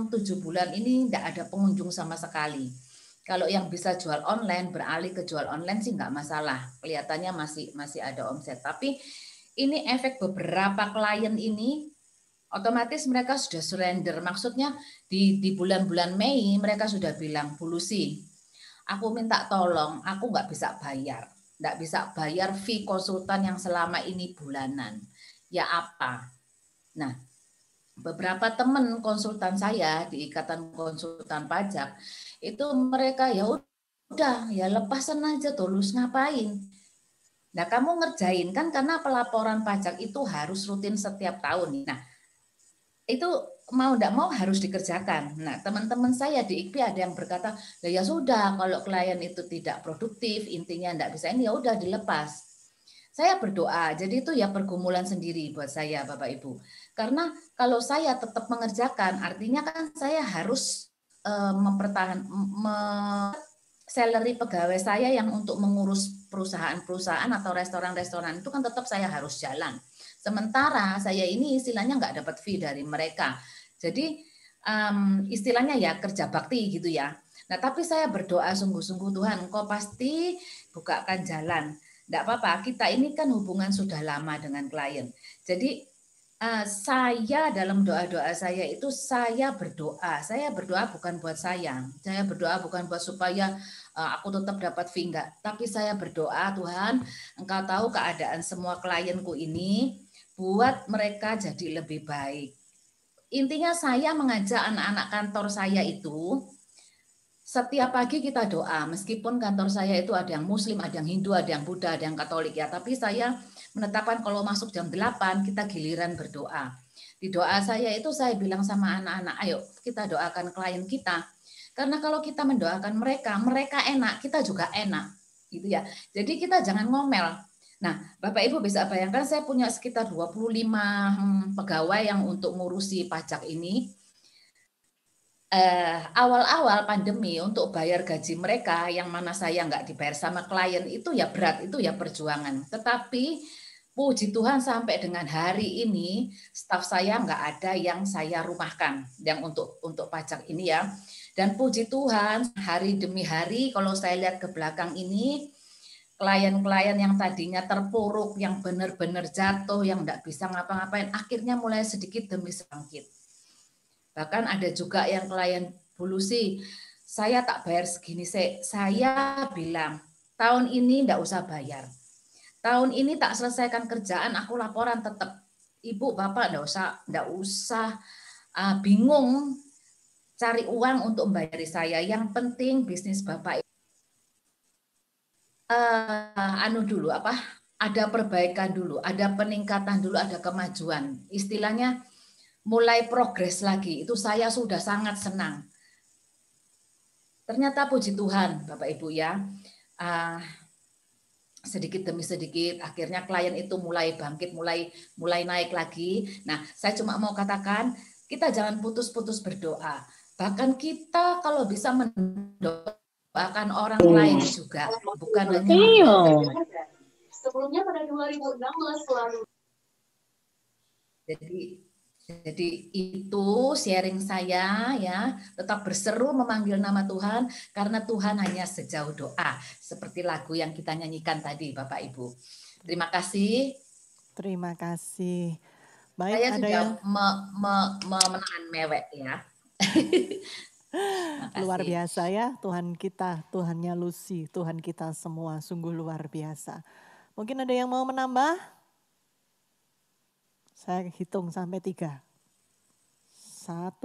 6-7 bulan ini tidak ada pengunjung sama sekali. Kalau yang bisa jual online beralih ke jual online sih nggak masalah, kelihatannya masih ada omset. Tapi ini efek beberapa klien ini. Otomatis mereka sudah surrender. Maksudnya di bulan-bulan Mei mereka sudah bilang, Bu Lucy, aku minta tolong, aku nggak bisa bayar. Nggak bisa bayar fee konsultan yang selama ini bulanan. Ya apa? Nah, beberapa teman konsultan saya di Ikatan Konsultan Pajak, itu mereka ya udah ya lepasan aja tulus ngapain. Nah, kamu ngerjain kan karena pelaporan pajak itu harus rutin setiap tahun. Nah, itu mau tidak mau harus dikerjakan. Nah, teman-teman saya di IKP ada yang berkata, ya sudah kalau klien itu tidak produktif, intinya tidak bisa ini ya udah dilepas. Saya berdoa, jadi itu ya pergumulan sendiri buat saya Bapak Ibu. Karena kalau saya tetap mengerjakan, artinya kan saya harus salary pegawai saya yang untuk mengurus perusahaan-perusahaan atau restoran-restoran itu kan tetap saya harus jalan. Sementara saya ini istilahnya nggak dapat fee dari mereka. Jadi istilahnya ya kerja bakti gitu ya. Nah tapi saya berdoa sungguh-sungguh Tuhan, Engkau pasti bukakan jalan. Nggak apa-apa, kita ini kan hubungan sudah lama dengan klien. Jadi saya dalam doa-doa saya itu saya berdoa bukan buat saya berdoa bukan buat supaya aku tetap dapat fee enggak, tapi saya berdoa Tuhan, Engkau tahu keadaan semua klienku ini, buat mereka jadi lebih baik. Intinya saya mengajak anak-anak kantor saya itu setiap pagi kita doa, meskipun kantor saya itu ada yang Muslim, ada yang Hindu, ada yang Buddha, ada yang Katolik ya, tapi saya menetapkan kalau masuk jam 8 kita giliran berdoa. Di doa saya itu saya bilang sama anak-anak, ayo kita doakan klien kita. Karena kalau kita mendoakan mereka enak, kita juga enak, gitu ya. Jadi kita jangan ngomel. Nah, Bapak Ibu bisa bayangkan saya punya sekitar 25 pegawai yang untuk ngurusi pajak ini. Awal-awal pandemi untuk bayar gaji mereka yang mana saya nggak dibayar sama klien itu ya berat, itu ya perjuangan. Tetapi puji Tuhan sampai dengan hari ini staf saya nggak ada yang saya rumahkan yang untuk pajak ini ya. Dan puji Tuhan hari demi hari kalau saya lihat ke belakang ini klien-klien yang tadinya terpuruk, yang benar-benar jatuh, yang nggak bisa ngapa-ngapain, akhirnya mulai sedikit demi sedikit. Bahkan ada juga yang klien Bu Lucy, saya tak bayar segini, saya bilang tahun ini enggak usah bayar. Tahun ini tak selesaikan kerjaan, aku laporan tetap. Ibu, Bapak enggak usah bingung cari uang untuk membayari saya. Yang penting bisnis Bapak dulu ada perbaikan dulu, ada peningkatan dulu, ada kemajuan. Istilahnya mulai progres lagi, itu saya sudah sangat senang. Ternyata puji Tuhan, Bapak Ibu ya, sedikit demi sedikit, akhirnya klien itu mulai bangkit, mulai naik lagi. Nah, saya cuma mau katakan, kita jangan putus-putus berdoa. Bahkan kita kalau bisa mendoakan orang lain juga, bukan hanya sebelumnya pada 2016 selalu. Jadi itu sharing saya ya, tetap berseru memanggil nama Tuhan karena Tuhan hanya sejauh doa. Seperti lagu yang kita nyanyikan tadi Bapak Ibu. Terima kasih. Terima kasih. Baik, saya ada sudah yang menahan mewek ya. Luar biasa ya Tuhan kita, Tuhannya Lucy, Tuhan kita semua sungguh luar biasa. Mungkin ada yang mau menambah? Saya hitung sampai 3. 1.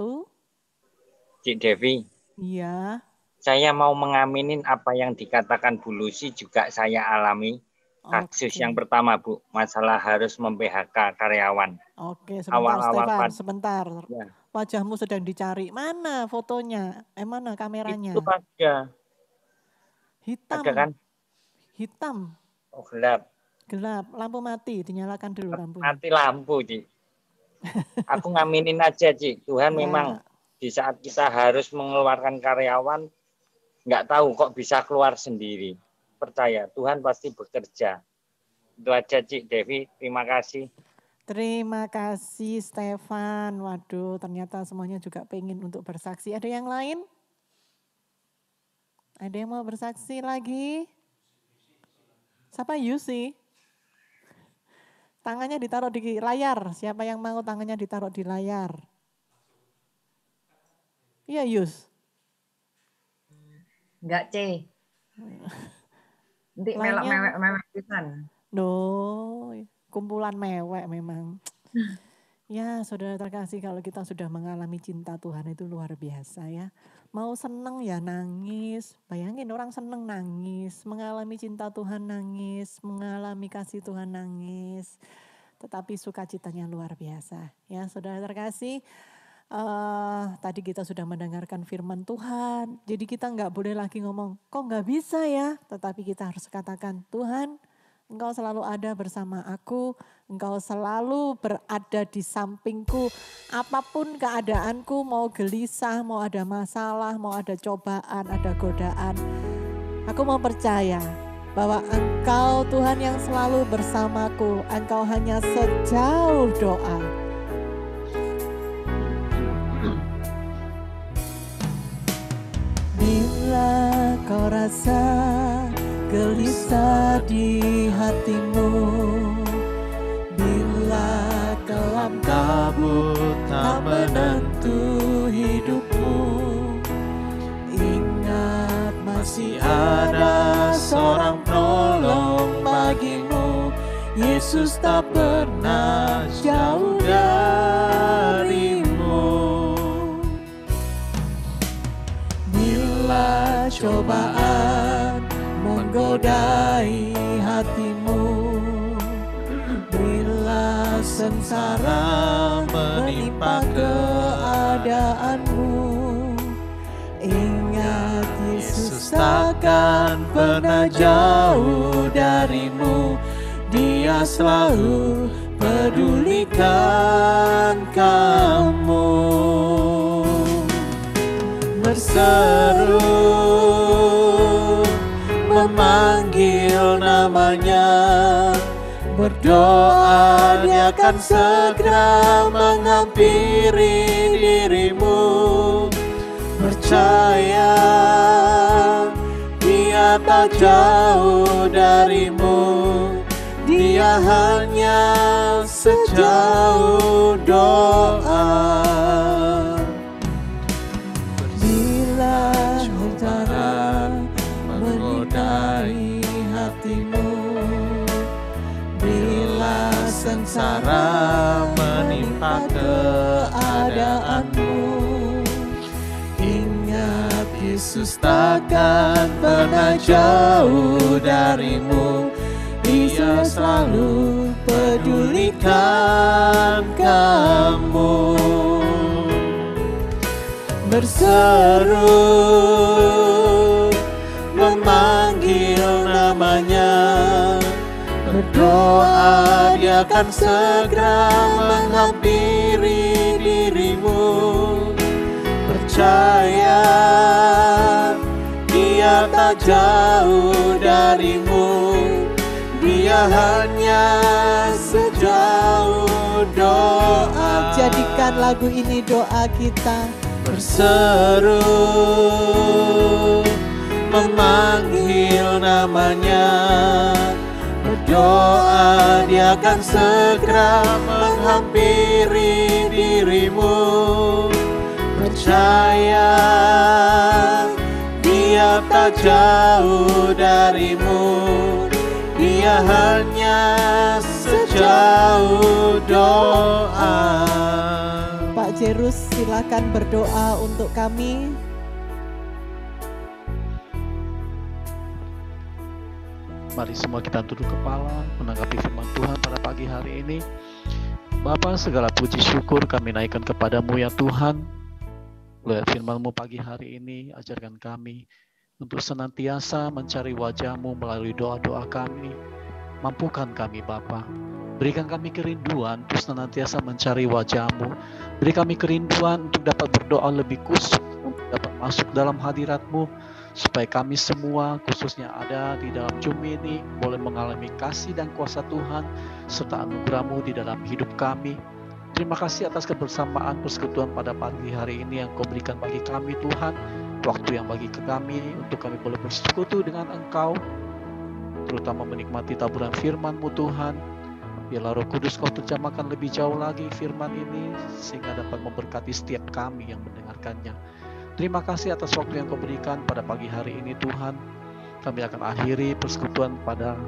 Cik Devi. Iya. Saya mau mengaminin apa yang dikatakan Bu Lucy juga saya alami. Kasus yang pertama Bu, masalah harus mem-PHK karyawan. Oke, sebentar sebentar. Ya. Wajahmu sedang dicari. Mana fotonya? Mana kameranya? Itu ada. Hitam. Ada kan? Hitam. Oh, gelap. Gelap, lampu mati, dinyalakan dulu lampunya. Mati lampu, Cik. Aku ngaminin aja, Cik. Tuhan memang di saat kita harus mengeluarkan karyawan, nggak tahu kok bisa keluar sendiri. Percaya, Tuhan pasti bekerja. Itu aja, Cik Devi. Terima kasih. Terima kasih, Stefan. Waduh, ternyata semuanya juga pengen untuk bersaksi. Ada yang lain? Ada yang mau bersaksi lagi? Siapa Yusi? Tangannya ditaruh di layar. Siapa yang mau tangannya ditaruh di layar? Iya, Yus. Enggak, C. Nanti melek-melek pisan. No, kumpulan mewek memang. Ya, saudara terkasih, kalau kita sudah mengalami cinta Tuhan itu luar biasa ya. Mau seneng ya nangis. Bayangin orang seneng nangis, mengalami cinta Tuhan nangis, mengalami kasih Tuhan nangis. Tetapi sukacitanya luar biasa. Ya, saudara terkasih, tadi kita sudah mendengarkan firman Tuhan. Jadi kita nggak boleh lagi ngomong, kok nggak bisa ya. Tetapi kita harus katakan, Tuhan, Engkau selalu ada bersama aku, Engkau selalu berada di sampingku. Apapun keadaanku, mau gelisah, mau ada masalah, mau ada cobaan, ada godaan. Aku mau percaya bahwa Engkau Tuhan yang selalu bersamaku. Engkau hanya sejauh doa. Bila kau rasa gelisah di hatimu, bila kelam kabut tak menentu hidupmu, ingat masih ada seorang penolong bagimu. Yesus tak pernah jauh darimu. Bila cobaan menggodai hatimu, bila sengsara menimpa keadaanmu, ingat Yesus takkan pernah jauh darimu. Dia selalu pedulikan kamu. Berseru, memanggil namanya, berdoa Dia akan segera menghampiri dirimu. Percaya Dia tak jauh darimu, Dia hanya sejauh doa. Bila harta menodai hatimu, bila sengsara menimpa keadaanmu, ingat Yesus takkan pernah jauh darimu. Dia selalu pedulikan kamu. Berseru, memanggil namanya, berdoa Dia akan segera menghampiri dirimu. Percaya Dia tak jauh darimu, Dia hanya sejauh doa. Jadikan lagu ini doa kita. Berseru, memanggil namanya, berdoa Dia akan segera menghampiri dirimu. Percaya Dia tak jauh darimu, Dia hanya sejauh doa. Pak Jerus, silakan berdoa untuk kami. Mari semua kita tunduk kepala menanggapi firman Tuhan pada pagi hari ini. Bapa, segala puji syukur kami naikkan kepadamu ya Tuhan. Lewat firman-Mu pagi hari ini, ajarkan kami untuk senantiasa mencari wajah-Mu melalui doa-doa kami. Mampukan kami Bapa. Berikan kami kerinduan untuk senantiasa mencari wajah-Mu. Beri kami kerinduan untuk dapat berdoa lebih khusus, untuk dapat masuk dalam hadirat-Mu, supaya kami semua khususnya ada di dalam Zoom ini boleh mengalami kasih dan kuasa Tuhan serta anugerah-Mu di dalam hidup kami. Terima kasih atas kebersamaan persekutuan pada pagi hari ini yang Kau berikan bagi kami Tuhan. Waktu yang bagi ke kami untuk kami boleh bersekutu dengan Engkau, terutama menikmati taburan firman-Mu Tuhan. Biarlah Roh Kudus Kau terjemahkan lebih jauh lagi firman ini sehingga dapat memberkati setiap kami yang mendengarkannya. Terima kasih atas waktu yang Kau berikan pada pagi hari ini Tuhan. Kami akan akhiri persekutuan pada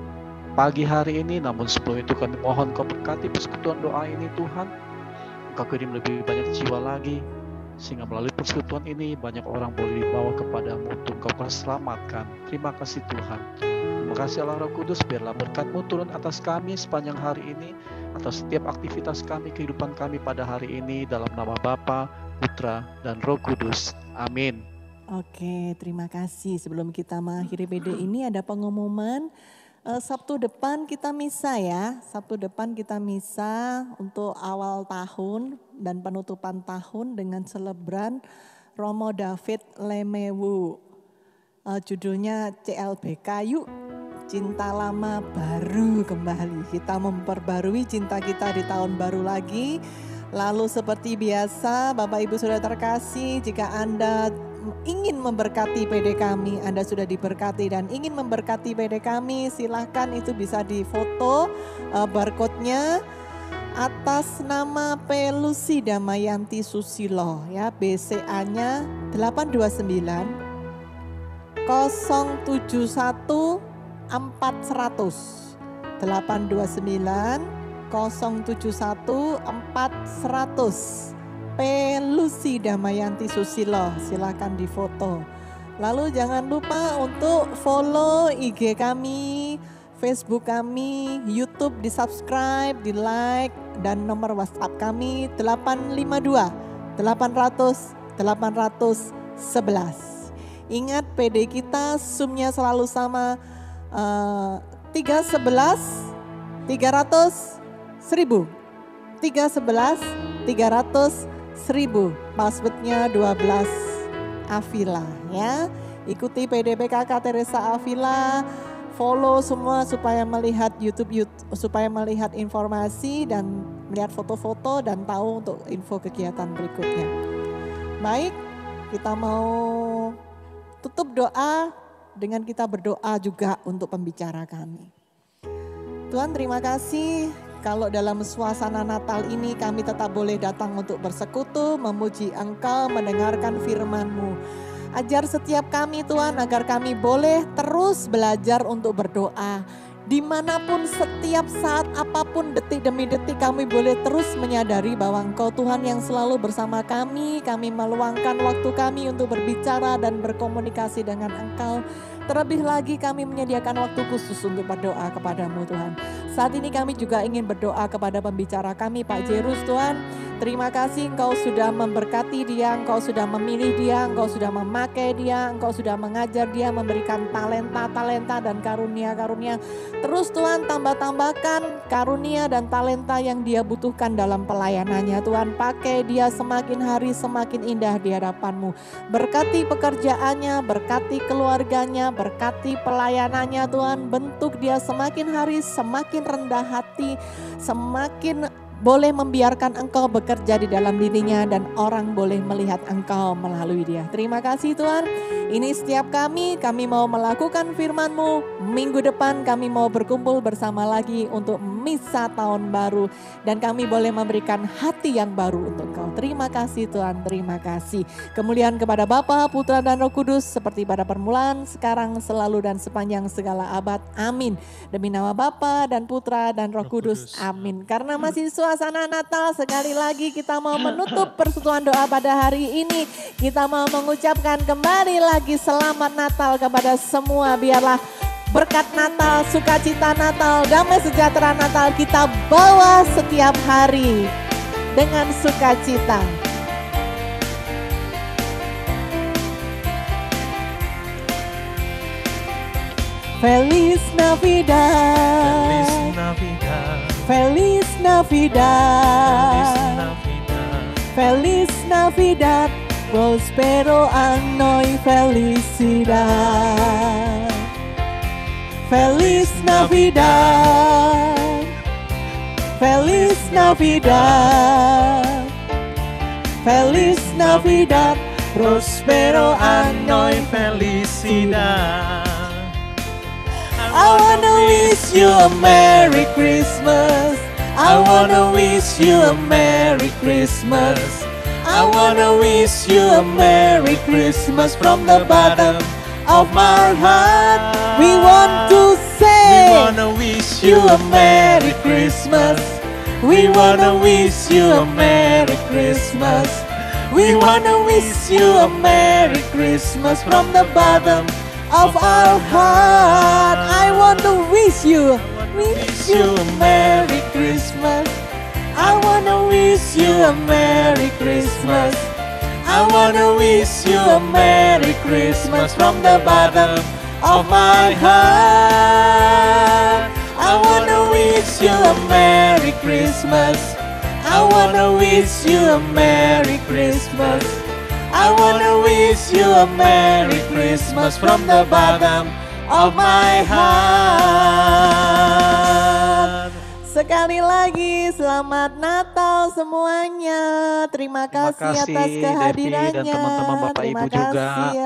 pagi hari ini, namun sebelum itu kami mohon Kau berkati persekutuan doa ini Tuhan. Engkau kirim lebih banyak jiwa lagi, sehingga melalui persekutuan ini banyak orang boleh dibawa kepadamu untuk Kau selamatkan. Terima kasih Tuhan. Terima kasih Allah Roh Kudus, biarlah berkat-Mu turun atas kami sepanjang hari ini, atas setiap aktivitas kami, kehidupan kami pada hari ini, dalam nama Bapa, Putra, dan Roh Kudus. Amin. Oke, terima kasih. Sebelum kita mengakhiri PD ini ada pengumuman. Sabtu depan kita misa ya. Sabtu depan kita misa untuk awal tahun dan penutupan tahun dengan selebran Romo David Lemewu. Judulnya CLBK Yuk, Cinta Lama Baru Kembali. Kita memperbarui cinta kita di tahun baru lagi. Lalu seperti biasa Bapak Ibu Saudara terkasih, jika Anda ingin memberkati PD kami, Anda sudah diberkati dan ingin memberkati PD kami, silahkan itu bisa difoto barcode-nya atas nama Pelusi Damayanti Susilo ya, BCA-nya 829 071 400 829 071 400 Pelusi Damayanti Susilo, silakan difoto. Lalu jangan lupa untuk follow IG kami, Facebook kami, YouTube di subscribe, di like, dan nomor WhatsApp kami 852 800 811. Ingat PD kita Zoom-nya selalu sama 311 300.000. 311 300.000. Passwordnya 12 Avila ya. Ikuti PDPKK Teresa Avila. Follow semua supaya melihat YouTube, supaya melihat informasi dan melihat foto-foto dan tahu untuk info kegiatan berikutnya. Baik, kita mau tutup doa dengan kita berdoa juga untuk pembicara kami. Tuhan, terima kasih kalau dalam suasana Natal ini kami tetap boleh datang untuk bersekutu, memuji Engkau, mendengarkan firman-Mu. Ajar setiap kami Tuhan agar kami boleh terus belajar untuk berdoa. Dimanapun setiap saat apapun detik demi detik kami boleh terus menyadari bahwa Engkau Tuhan yang selalu bersama kami. Kami meluangkan waktu kami untuk berbicara dan berkomunikasi dengan Engkau. Terlebih lagi kami menyediakan waktu khusus untuk berdoa kepadamu Tuhan. Saat ini kami juga ingin berdoa kepada pembicara kami Pak Jerus Tuhan. Terima kasih Engkau sudah memberkati dia, Engkau sudah memilih dia, Engkau sudah memakai dia, Engkau sudah mengajar dia, memberikan talenta-talenta dan karunia-karunia. Terus Tuhan tambahkan karunia dan talenta yang dia butuhkan dalam pelayanannya Tuhan. Pakai dia semakin hari semakin indah di hadapan-Mu. Berkati pekerjaannya, berkati keluarganya, berkati pelayanannya Tuhan. Bentuk dia semakin hari semakin rendah hati, semakin boleh membiarkan Engkau bekerja di dalam dirinya dan orang boleh melihat Engkau melalui dia. Terima kasih Tuhan. Ini setiap kami mau melakukan firman-Mu. Minggu depan kami mau berkumpul bersama lagi untuk misa tahun baru. Dan kami boleh memberikan hati yang baru untuk Engkau. Terima kasih Tuhan, terima kasih. Kemuliaan kepada Bapa, Putra dan Roh Kudus seperti pada permulaan, sekarang, selalu dan sepanjang segala abad. Amin. Demi nama Bapa dan Putra dan Roh Kudus. Amin. Karena masih suasana Natal, sekali lagi kita mau menutup persekutuan doa pada hari ini. Kita mau mengucapkan kembali lagi selamat Natal kepada semua. Biarlah berkat Natal, sukacita Natal, damai sejahtera Natal kita bawa setiap hari dengan sukacita. Feliz Navidad. Feliz Navidad. Feliz Navidad. Feliz Navidad. Prospero anno y felicidad. Feliz Navidad. Feliz Navidad. Feliz Navidad. Prospero anno y felicidad. I wanna wish you a Merry Christmas. I wanna wish you a Merry Christmas. I wanna wish you a Merry Christmas from the bottom of my heart. We want to say, we wanna wish you a Merry Christmas. We wanna wish you a Merry Christmas. We wanna wish you a Merry Christmas from the bottom of our heart. I want to wish you a Merry Christmas. I wanna wish you a Merry Christmas. I wanna wish you a Merry Christmas from the bottom of my heart. I wanna wish you a Merry Christmas. I wanna wish you a Merry Christmas. I wanna wish you a Merry Christmas from the bottom of my heart. Sekali lagi selamat Natal semuanya. Terima kasih atas kehadirannya. Devi dan teman-teman Bapak Ibu juga.